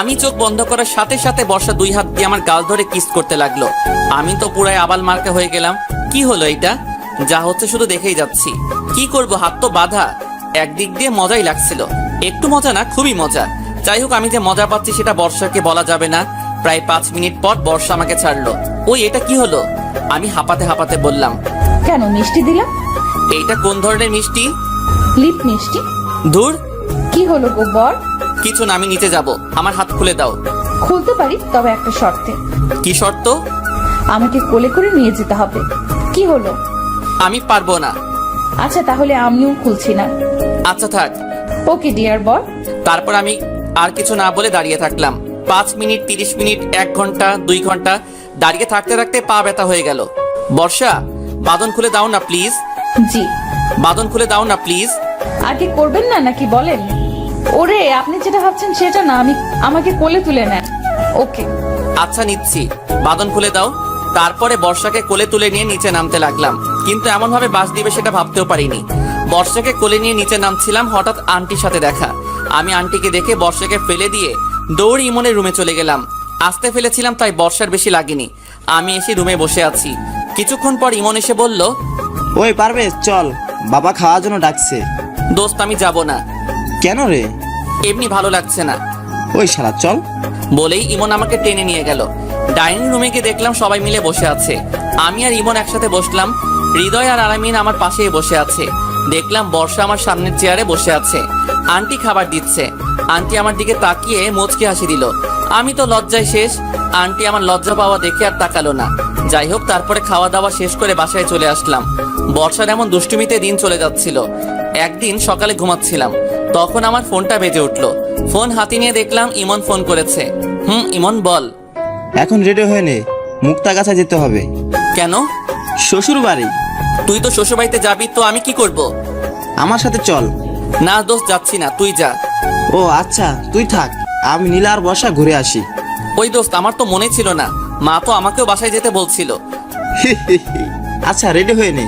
আমি চোখ বন্ধ করার সাথে সাথে বর্ষা 2 হাত দিয়ে আমার গাল ধরে কিস করতে লাগলো। আমি তো পুরাই আবাল মার্কা হয়ে গেলাম। কি হলো এটা? যা হচ্ছে শুধু দেখেই যাচ্ছি। কি করব, হাত তো বাঁধা। একদিক দিয়ে মজাই লাগছিল, একটু মজা না, খুবই মজা। যাই হোক, আমি যে মজা পাচ্ছি সেটা বর্ষাকে বলা যাবে না। প্রায় 5 মিনিট পর বর্ষা আমাকে ছাড়লো। ওই, এটা কি হলো? আমি হাঁপাতে হাঁপাতে বললাম, কেন মিষ্টি দিলাম? এইটা কোন ধরনের মিষ্টি? লিপ মিষ্টি। ধুর, কি হলো গো বর? কিছু না, আমি নিচে যাব। আমার হাত খুলে দাও। খুলতে পারি, তবে একটা শর্তে। কি শর্ত? আমাকে কোলে করে নিয়ে যেতে হবে। কি হলো? আমি পারবো না। আচ্ছা, তাহলে আমিও খুলছি না। আচ্ছা থাক। ওকে ডিয়ার বর। তারপর আমি আর কিছু না বলে দাঁড়িয়ে থাকলাম। 5 মিনিট, 30 মিনিট, 1 ঘন্টা, 2 ঘন্টা দাঁড়িয়ে থাকতে থাকতে পা ব্যথা হয়ে গেল। বর্ষা, বাঁধন খুলে দাও না প্লিজ। জি। বাঁধন খুলে দাও না প্লিজ। আগে করবেন না নাকি বলেন? ওরে, আপনি যেটা ভাবছেন সেটা না, আমাকে কোলে তুলে নেন। ওকে। আচ্ছা নিচ্ছি, বাঁধন খুলে দাও। তারপরে বর্ষাকে কোলে তুলে নিয়ে নিচে নামতে লাগলাম, কিন্তু এমন ভাবে বাস দিবে সেটা ভাবতেও পারিনি। বর্ষাকে কোলে নিয়ে নিচে নামছিলাম, হঠাৎ আন্টির সাথে দেখা। আমি আন্টিকে দেখে বর্ষাকে ফেলে দিয়ে দৌড়ে ইমনের রুমে চলে গেলাম। আসতে ফেলেছিলাম তাই বর্ষার বেশি লাগেনি। আমি এসে রুমে বসে আছি। কিছুক্ষণ পর ইমন এসে বলল, ওই পারভেজ চল, বাবা খাওয়ার জন্য ডাকছে। দোস্ত আমি যাব না। কেন রে? এমনি ভালো লাগছে না। ওই শালা চল। বলেই ইমন আমাকে টেনে নিয়ে গেল। ডাইনিং রুমে গিয়ে দেখলাম সবাই মিলে বসে আছে। আমি আর ইমন একসাথে বসলাম। হৃদয় আর আলামিন আমার পাশেই বসে আছে। দেখলাম বর্ষা আমার সামনের চেয়ারে বসে আছে। আন্টি খাবার দিচ্ছে। আন্টি আমার দিকে তাকিয়ে মুচকি হাসি দিল। আমি তো লজ্জায় শেষ। আন্টি আমার লজ্জা পাওয়া দেখে আর তাকালো না। যাই হোক, তারপরে খাওয়া দাওয়া শেষ করে বাসায় চলে আসলাম। বর্ষার এমন দুষ্টুমিতে দিন চলে যাচ্ছিল। একদিন সকালে ঘুমাচ্ছিলাম, তখন আমার ফোনটা বেজে উঠলো। ফোন হাতে নিয়ে দেখলাম ইমন ফোন করেছে। ইমন বল। এখন রেডি হয়ে নে, মুক্তাগাছা যেতে হবে। কেন? শ্বশুর বাড়ি। তুই তো শ্বশুর বাড়িতে যাবি, তো আমি কি করব? আমার সাথে চল। না দোস্ত, যাচ্ছি না, তুই যা। ও আচ্ছা, তুই থাক, আমি নীলা আর বর্ষা ঘুরে আসি। ওই দোস্ত, আমার তো মনে ছিল না, মা তো আমাকেও বাসায় যেতে বলছিল। আচ্ছা রেডি হয়ে নে।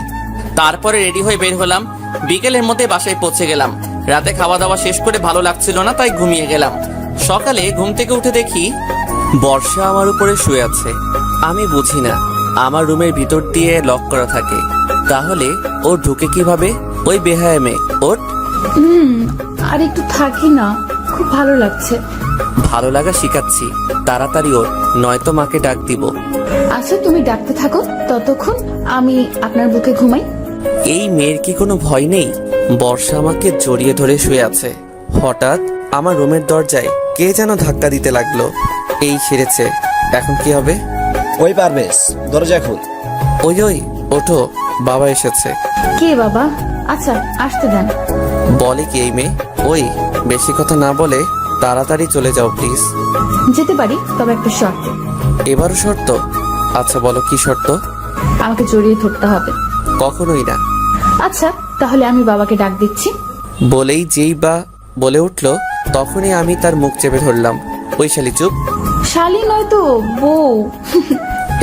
তারপরে রেডি হয়ে বের হলাম। বিকেলের মধ্যে বাসায় পৌঁছে গেলাম। রাতে খাওয়া দাওয়া শেষ করে ভালো লাগছিল না, তাই ঘুমিয়ে গেলাম। সকালে ঘুম থেকে উঠে দেখি বর্ষা আমার উপরে শুয়ে আছে। আমি বুঝি না, আমার রুমের ভিতর দিয়ে লক করা থাকে, তাহলে ও ঢুকে কিভাবে? ওই বেহায়া মেয়ে, ওঠ। আর একটু থাকি না, খুব ভালো লাগছে। ভালো লাগা শিখাচ্ছি, তাড়াতাড়ি ওর, নয়তো মাকে ডাক দিব। আচ্ছা তুমি ডাকতে থাকো, ততক্ষণ আমি আপনার বুকে ঘুমাই। এই মেয়ের কি কোনো ভয় নেই? বর্ষা আমাকে জড়িয়ে ধরে শুয়ে আছে। হঠাৎ আমার রুমের দরজায় কে যেন ধাক্কা দিতে লাগলো। এই সেরেছে, এখন কি হবে? ওই পারভেজ, দরজা খুল। ওই ওই ওঠো, বাবা এসেছে। কে বাবা? আচ্ছা আসতে দেন। বলে কি এই মেয়ে? ওই বেশি কথা না বলে তাড়াতাড়ি চলে যাও প্লিজ। যেতে পারি, তবে একটা শর্ত। এবারও শর্ত? আচ্ছা বলো কি শর্ত? আমাকে জড়িয়ে ধরতে হবে। কখনোই না। আচ্ছা তাহলে আমি বাবাকে ডাক দিচ্ছি। বলেই যেই বা বলে উঠলো, তখনই আমি তার মুখ চেপে ধরলাম। ওই শালি চুপ, শালি নয় তো বউ।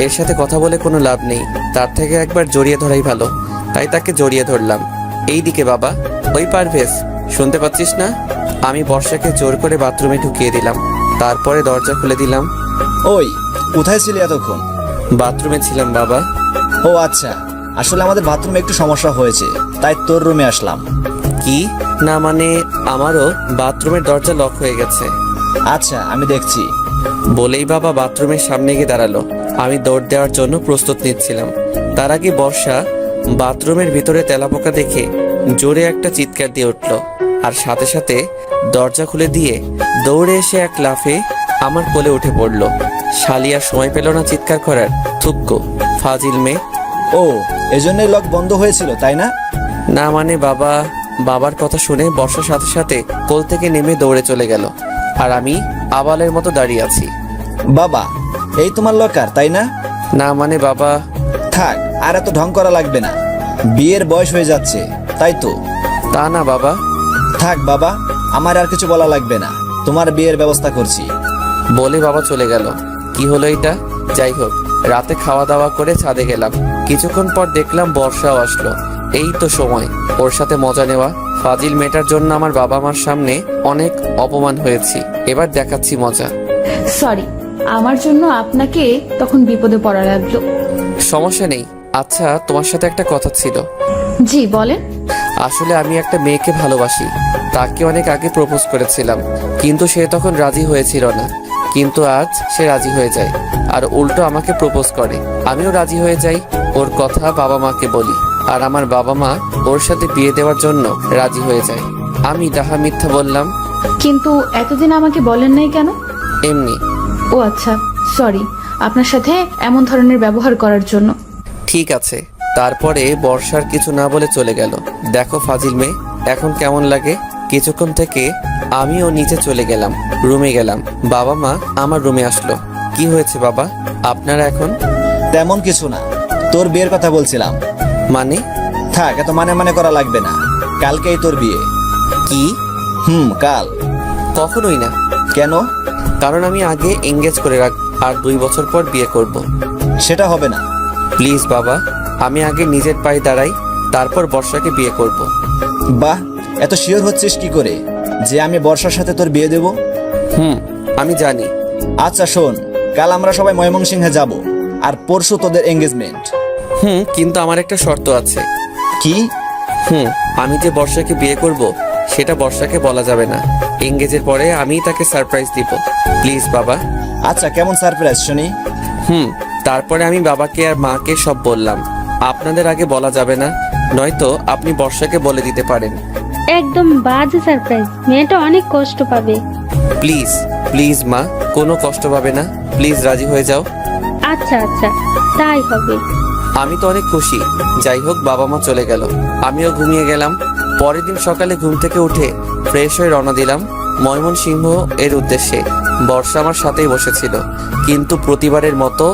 এর সাথে কথা বলে কোনো লাভ নেই, তার থেকে একবার জড়িয়ে ধরাই ভালো। তাই তাকে জড়িয়ে ধরলাম। এইদিকে বাবা। ওই পারভেজ, শুনতে পাচ্ছিস না? আমি বর্ষাকে জোর করে বাথরুমে ঢুকিয়ে দিলাম, তারপরে দরজা খুলে দিলাম। ওই কোথায় ছিলি এতক্ষণ? বাথরুমে ছিলাম বাবা। ও আচ্ছা, আসলে আমাদের বাথরুমে একটু সমস্যা হয়েছে, তাই তোর রুমে আসলাম। কি না মানে আমারও বাথরুমের দরজা লক হয়ে গেছে। আচ্ছা আমি দেখছি। বলেই বাবা বাথরুমের সামনে গিয়ে দাঁড়ালো। আমি দৌড় দেওয়ার জন্য প্রস্তুত নিচ্ছিলাম। তার আগে বর্ষা বাথরুমের ভিতরে তেলাপোকা দেখে জোরে একটা চিৎকার দিয়ে উঠল, আর সাথে সাথে দরজা খুলে দিয়ে দৌড়ে এসে এক লাফে আমার কোলে উঠে পড়লো। শালিয়া সময় পেল না চিৎকার করার। থুক্কো ফাজিল মেয়ে। ও এজন্যই লক বন্ধ হয়েছিল তাই না? না মানে বাবার কথা শুনে বর্ষার সাথে সাথে কোল থেকে নেমে দৌড়ে চলে গেল, আর আমি আবালের মতো দাঁড়িয়ে আছি। বাবা, এই তোমার লকার তাই না? না মানে বাবা। থাক, আর এত ঢং করা লাগবে না, বিয়ের বয়স হয়ে যাচ্ছে তাই তো। তা না বাবা। থাক বাবা, আমার আর কিছু বলা লাগবে না, তোমার বিয়ের ব্যবস্থা করছি। বলে বাবা চলে গেল। কি হলো এটা? যাই হোক, রাতে খাওয়া দাওয়া করে ছাদে গেলাম। কিছুক্ষণ পর দেখলাম বর্ষাও আসলো। এই তো সময় ওর সাথে মজা নেওয়া। ফাজিল মেয়েটার জন্য আমার বাবা মার সামনে অনেক অপমান হয়েছি, এবার দেখাচ্ছি মজা। সরি, আমার জন্য আপনাকে তখন বিপদে পড়া লাগলো। সমস্যা নেই। আচ্ছা তোমার সাথে একটা কথা ছিল। জি বলেন। আসলে আমি একটা মেয়েকে ভালোবাসি, তাকে অনেক আগে প্রপোজ করেছিলাম, কিন্তু সে তখন রাজি হয়েছিল না। কিন্তু আজ সে রাজি হয়ে যায়, আর উল্টো আমাকে প্রপোজ করে। আমিও রাজি হয়ে যাই। ওর কথা বাবা মাকে বলি, আর আমার বাবা মা ওর সাথে বিয়ে দেওয়ার জন্য রাজি হয়ে যায়। আমি ডাহা মিথ্যা বললাম। কিন্তু এতদিন আমাকে বলেন নাই কেন? এমনি। ও আচ্ছা, সরি আপনার সাথে এমন ধরনের ব্যবহার করার জন্য। ঠিক আছে। তারপরে বর্ষার কিছু না বলে চলে গেল। দেখো ফাজিল মেয়ে, এখন কেমন লাগে? কিছুক্ষণ থেকে আমিও নিচে চলে গেলাম, রুমে গেলাম। বাবা মা আমার রুমে আসলো। কি হয়েছে বাবা আপনারা এখন? তেমন কিছু না, তোর বিয়ের কথা বলছিলাম। মানে? থাক, এত মানে করা লাগবে না, কালকেই তোর বিয়ে। কি? কাল। কখনোই না। কেন? কারণ আমি আগে এঙ্গেজ করে রাখ, আর 2 বছর পর বিয়ে করব। সেটা হবে না। প্লিজ বাবা, আমি আগে নিজের পায়ে দাঁড়াই, তারপর বর্ষাকে বিয়ে করব। বাহ, এত শিওর হচ্ছিস কি করে যে আমি বর্ষার সাথে তোর বিয়ে দেব? আমি জানি। আচ্ছা শোন, কাল আমরা সবাই ময়মনসিংহে যাব, আর পরশু তোদের এঙ্গেজমেন্ট। কিন্তু আমার একটা শর্ত আছে। কি? আমি যে বর্ষাকে বিয়ে করব সেটা বর্ষাকে বলা যাবে না। এঙ্গেজের পরে আমি তাকে সারপ্রাইজ দিব। প্লিজ বাবা। আচ্ছা, কেমন সারপ্রাইজ শুনি? তারপরে আমি বাবাকে আর মাকে সব বললাম। আপনাদের আগে বলা যাবে না, নয়তো আপনি বর্ষাকে বলে দিতে পারেন। একদম বাজে সারপ্রাইজ, মেয়েটা অনেক কষ্ট পাবে। প্লিজ প্লিজ মা, কোনো কষ্ট পাবে না, প্লিজ রাজি হয়ে যাও। আচ্ছা আচ্ছা, তাই হবে। আমি তো অনেক খুশি। যাই হোক, বাবা মা চলে গেল, আমিও ঘুমিয়ে গেলাম। পরের দিন সকালে ঘুম থেকে উঠে ফ্রেশ হয়ে রওনা দিলাম ময়মনসিংহ এর উদ্দেশ্যে। বর্ষা আমার সাথেই বসেছিল, কিন্তু প্রতিবারের মতো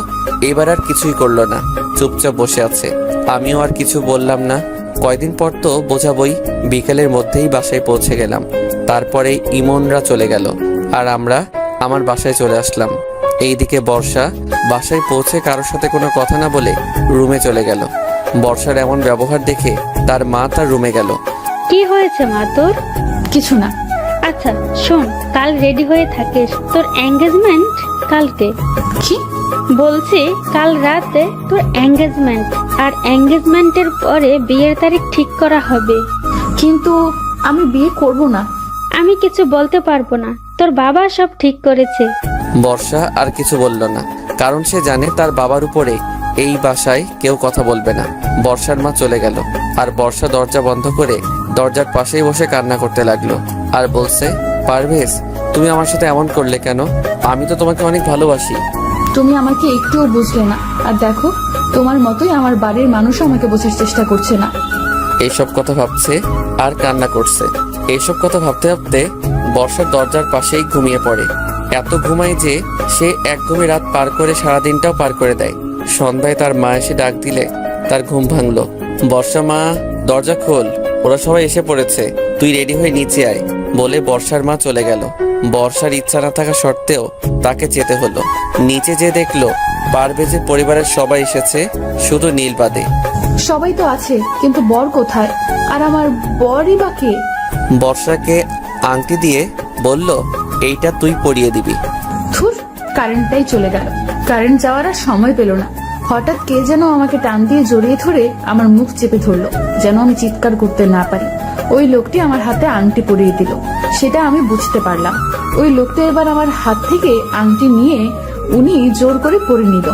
এবার আর কিছুই করলো না, চুপচাপ বসে আছে। আমিও আর কিছু বললাম না। কয়দিন পর তো বোঝাবই। বিকেলের মধ্যেই বাসায় পৌঁছে গেলাম। তারপরে ইমনরা চলে গেল, আর আমরা আমার বাসায় চলে আসলাম। এইদিকে বর্ষা বাসায় পৌঁছে কারোর সাথে কোনো কথা না বলে রুমে চলে গেল। বর্ষার এমন ব্যবহার দেখে তার মা তার রুমে গেল। কি হয়েছে মা তোর? কিছু না। আচ্ছা শোন, কাল রেডি হয়ে থাকিস, তোর এঙ্গেজমেন্ট কালকে। কি বলছি, কাল রাতে তোর এঙ্গেজমেন্ট, আর এঙ্গেজমেন্টের পরে বিয়ের তারিখ ঠিক করা হবে। কিন্তু আমি বিয়ে করব না। আমি কিছু বলতে পারবো না, তোর বাবা সব ঠিক করেছে। বর্ষা আর কিছু বলল না, কারণ সে জানে তার বাবার উপরে এই বাসায় কেউ কথা বলবে না। বর্ষার মা চলে গেল, আর বর্ষা দরজা বন্ধ করে দরজার পাশেই বসে কান্না করতে লাগলো আর বলছে, পারভেজ তুমি আমার সাথে এমন করলে কেন? আমি তো তোমাকে অনেক ভালোবাসি। তুমি আমাকে একটুও বুঝলে না। আর দেখো, তোমার মতোই আমার বাড়ির মানুষও আমাকে বোঝার চেষ্টা করছে না। এইসব কথা ভাবছে আর কান্না করছে। এইসব কথা ভাবতে ভাবতে বর্ষার দরজার পাশেই ঘুমিয়ে পড়ে। এত ঘুমায় যে সে এক ঘুমে রাত পার করে সারাদিনটাও পার করে দেয়। সন্ধ্যায় তার মা এসে ডাক দিলে তার ঘুম ভাঙলো। বর্ষা, মা দরজা খোল, ওরা সবাই এসে পড়েছে, তুই রেডি হয়ে নিচে আয় বলে বর্ষার মা চলে গেল। বর্ষার ইচ্ছা না থাকা সত্ত্বেও তাকে যেতে হলো। নিচে যে দেখলো পারভেজের পরিবারের সবাই এসেছে, শুধু নীল বাদে। সবাই তো আছে, কিন্তু বর কোথায়? আর আমার বরই বা কে? বর্ষাকে আংটি দিয়ে বলল, এইটা তুই পরিয়ে দিবি। ধুর, কারেন্টটাই চলে গেল। কারেন্ট যাওয়ার আর সময় পেল না। হঠাৎ কে যেন আমাকে টান দিয়ে জড়িয়ে ধরে আমার মুখ চেপে ধরলো, যেন আমি চিৎকার করতে না পারি। ওই লোকটি আমার হাতে আংটি পরিয়ে দিল, সেটা আমি বুঝতে পারলাম। ওই লোকটা এবার আমার হাত থেকে আংটি নিয়ে উনি জোর করে পরে নিল।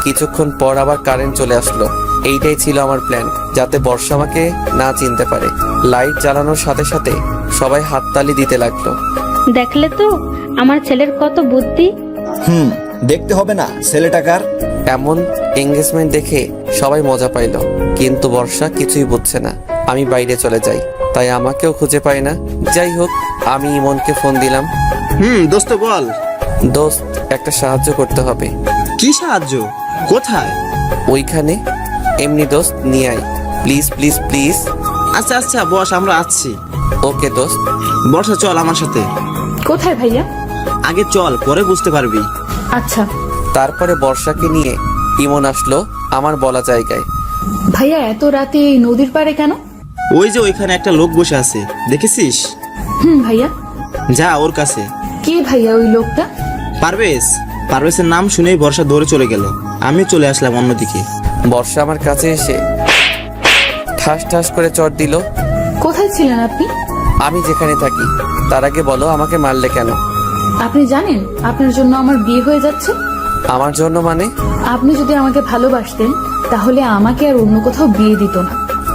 কিছুক্ষণ পর আবার কারেন্ট চলে আসলো। এইটাই ছিল আমার প্ল্যান, যাতে বর্ষা আমাকে না চিনতে পারে। লাইট জ্বালানোর সাথে সাথে সবাই হাততালি দিতে লাগলো। দেখলে তো আমার ছেলের কত বুদ্ধি। দেখতে হবে না ছেলেটাকার। এমন এঙ্গেজমেন্ট দেখে সবাই মজা পাইলো, কিন্তু বর্ষা কিছুই বুঝছে না। আমি বাইরে চলে যাই, তাই আমাকেও খুঁজে পায় না। যাই হোক, আমি ইমনকে ফোন দিলাম। দোস্ত বল। দোস্ত, একটা সাহায্য করতে হবে। কি সাহায্য? কোথায়? ওইখানে। এমনি দোস্ত, নিয়ে আয় প্লিজ প্লিজ প্লিজ। আচ্ছা আচ্ছা বস, আমরা আসছি। ওকে দোস্ত। বর্ষা চল আমার সাথে। কোথায় ভাইয়া? আগে চল, পরে বুঝতে পারবি। আচ্ছা। তারপরে বর্ষাকে নিয়ে ইমন আসলো আমার বলা জায়গায়। ভাইয়া এত রাতে এই নদীর পাড়ে কেন? ওই যে ওইখানে একটা লোক বসে আছে, দেখেছিস? ভাইয়া। যা ওর কাছে। কে ভাইয়া ওই লোকটা? পারভেজ। পারভেজের নাম শুনেই বর্ষা দৌড়ে চলে গেল। আমি চলে আসলাম অন্যদিকে। বর্ষা আমার কাছে এসে ঠাস ঠাস করে চড় দিল। কোথায় ছিলেন আপনি? আমি যেখানে থাকি। তার আগে বলো, আমাকে মারলে কেন? আপনি জানেন আপনার জন্য আমার বিয়ে হয়ে যাচ্ছে? আমার জন্য মানে? আপনি যদি আমাকে ভালোবাসতেন তাহলে আমাকে আর অন্য কোথাও বিয়ে দিত না।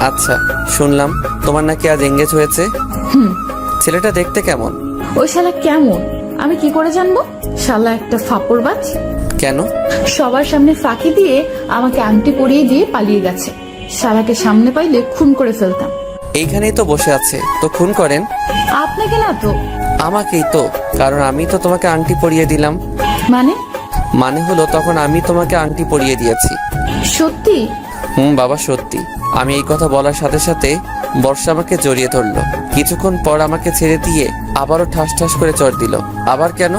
আচ্ছা, শুনলাম তোমার নাকি আজ এঙ্গেজ হয়েছে। ছেলেটা দেখতে কেমন? ওই শালা কেমন আমি কি করে জানবো? শালা একটা ফাপড়বাজ। কেন? সবার সামনে ফাঁকি দিয়ে আমাকে আংটি পরিয়ে দিয়ে পালিয়ে গেছে। শালাকে সামনে পাইলে খুন করে ফেলতাম। এইখানেই তো বসে আছে, তো খুন করেন। আপনাকে না তো। আমাকেই তো, কারণ আমি তো তোমাকে আংটি পরিয়ে দিলাম। মানে হলো তখন আমি তোমাকে আংটি পরিয়ে দিয়েছি। সত্যি? বাবা সত্যি। আমি এই কথা বলার সাথে সাথে বর্ষা আমাকে জড়িয়ে ধরলো। কিছুক্ষণ পর আমাকে ছেড়ে দিয়ে আবারও ঠাস ঠাস করে চড় দিল। আবার কেন?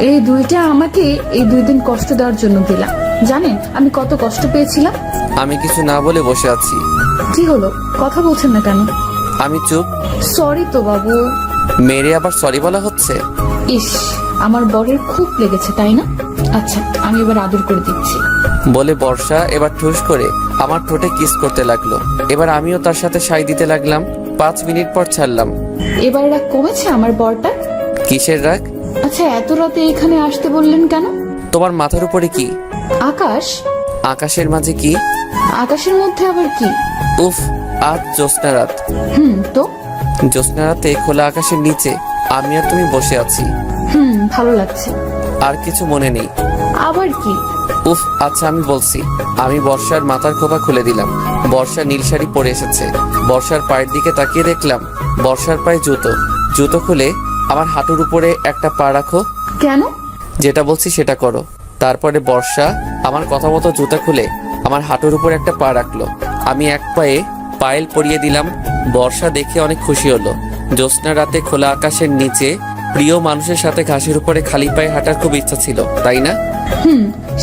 এই দুইটা আমাকে এই 2 দিন কষ্ট দেওয়ার জন্য দিলাম। জানেন আমি কত কষ্ট পেয়েছিলাম? আমি কিছু না বলে বসে আছি। কি হলো, কথা বলছেন না কেন? আমি চুপ। সরি তো বাবু। মেরে আবার সরি বলা হচ্ছে? ইস, আমার বরের খুব লেগেছে তাই না? আচ্ছা, আমি এবার আদর করে দিচ্ছি। বলে বর্ষা এবার ঠুস করে আমার ঠোঁটে কিস করতে লাগলো। এবার আমিও তার সাথে সাই দিতে লাগলাম। 5 মিনিট পর ছাড়লাম। এবার রাগ কমেছে আমার বরটা? কিসের রাগ? আচ্ছা, এত রাতে এখানে আসতে বললেন কেন? তোমার মাথার উপরে কি? আকাশ। আকাশের মাঝে কি? আকাশের মধ্যে আবার কি? উফ, আজ জ্যোৎস্না রাত। তো জ্যোৎস্না রাতে খোলা আকাশের নিচে আমি আর তুমি বসে আছি। ভালো লাগছে। আর কিছু মনে নেই? আবার কি? উফ, আচ্ছা আমি বলছি। আমি বর্ষার মাথার খোপা খুলে দিলাম। বর্ষা নীল শাড়ি পরে এসেছে। বর্ষার পায়ের দিকে তাকিয়ে দেখলাম বর্ষার পায়ে জুতো। জুতো খুলে আমার হাঁটুর উপরে একটা পা রাখো। কেন? যেটা বলছি সেটা করো। তারপরে বর্ষা আমার কথা মতো জুতা খুলে আমার হাঁটুর উপরে একটা পা রাখলো। আমি এক পায়ে পায়েল পরিয়ে দিলাম। বর্ষা দেখে অনেক খুশি হলো। জ্যোৎস্না রাতে খোলা আকাশের নিচে প্রিয় মানুষের সাথে ঘাসের উপরে খালি পায়ে হাঁটার খুব ইচ্ছা ছিল, তাই না?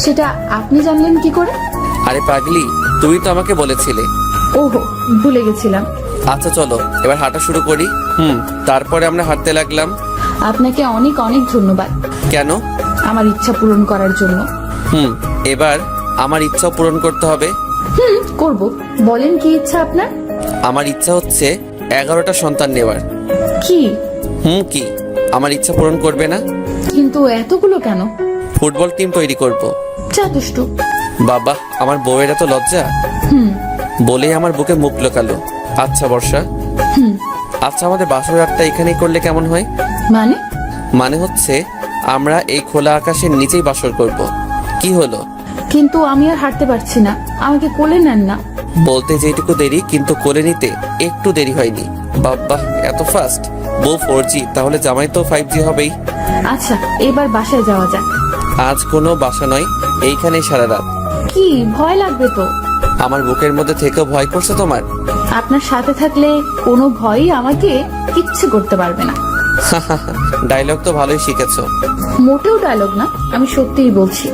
সেটা আপনি জানলেন কি করে? আরে পাগলি, তুমি তো আমাকে বলেছিলে। ওহো, ভুলে গেছিলাম। আচ্ছা চলো এবার হাঁটা শুরু করি। তারপরে আমরা হাঁটতে লাগলাম। আপনাকে অনেক অনেক ধন্যবাদ। কেন? আমার ইচ্ছা পূরণ করার জন্য। এবার আমার ইচ্ছাও পূরণ করতে হবে। করব। বলেন কি ইচ্ছা আপনার? আমার ইচ্ছা হচ্ছে 11টা সন্তান নেওয়ার। কি? কি আমার ইচ্ছা পূরণ করবে না? কিন্তু এতগুলো কেন? ফুটবল টিম তৈরি করব। যা দুষ্টু। বাবা, আমার বউয়ের এত লজ্জা। হুম বলেই আমার বুকে মুখ লোকালো। আচ্ছা বর্ষা, হুম আচ্ছা আমাদের বাসর রাতটা এখানেই করলে কেমন হয়? মানে? মানে হচ্ছে আমরা এই খোলা আকাশের নিচেই বাসর করব। কি হলো? কিন্তু আমি আর হাঁটতে পারছি না, আমাকে কোলে নেন না। বলতে যেটুকু দেরি, কিন্তু কোলে নিতে একটু দেরি হয়নি। বাবা, এত ফাস্ট। বউ 4G, তাহলে জামাই তো 5G হবেই। আচ্ছা এবার বাসায় যাওয়া যাক। আজ কোনো বাসা নয়, এইখানেই সারা রাত। কি ভয় লাগবে তো? আমার বুকের মধ্যে থেকেও ভয় করছে তোমার? আপনার সাথে থাকলে কোনো ভয়ই আমাকে কিচ্ছু করতে পারবে না। ডায়লগ তো ভালোই শিখেছো। মোটেও ডায়লগ না, আমি সত্যিই বলছি।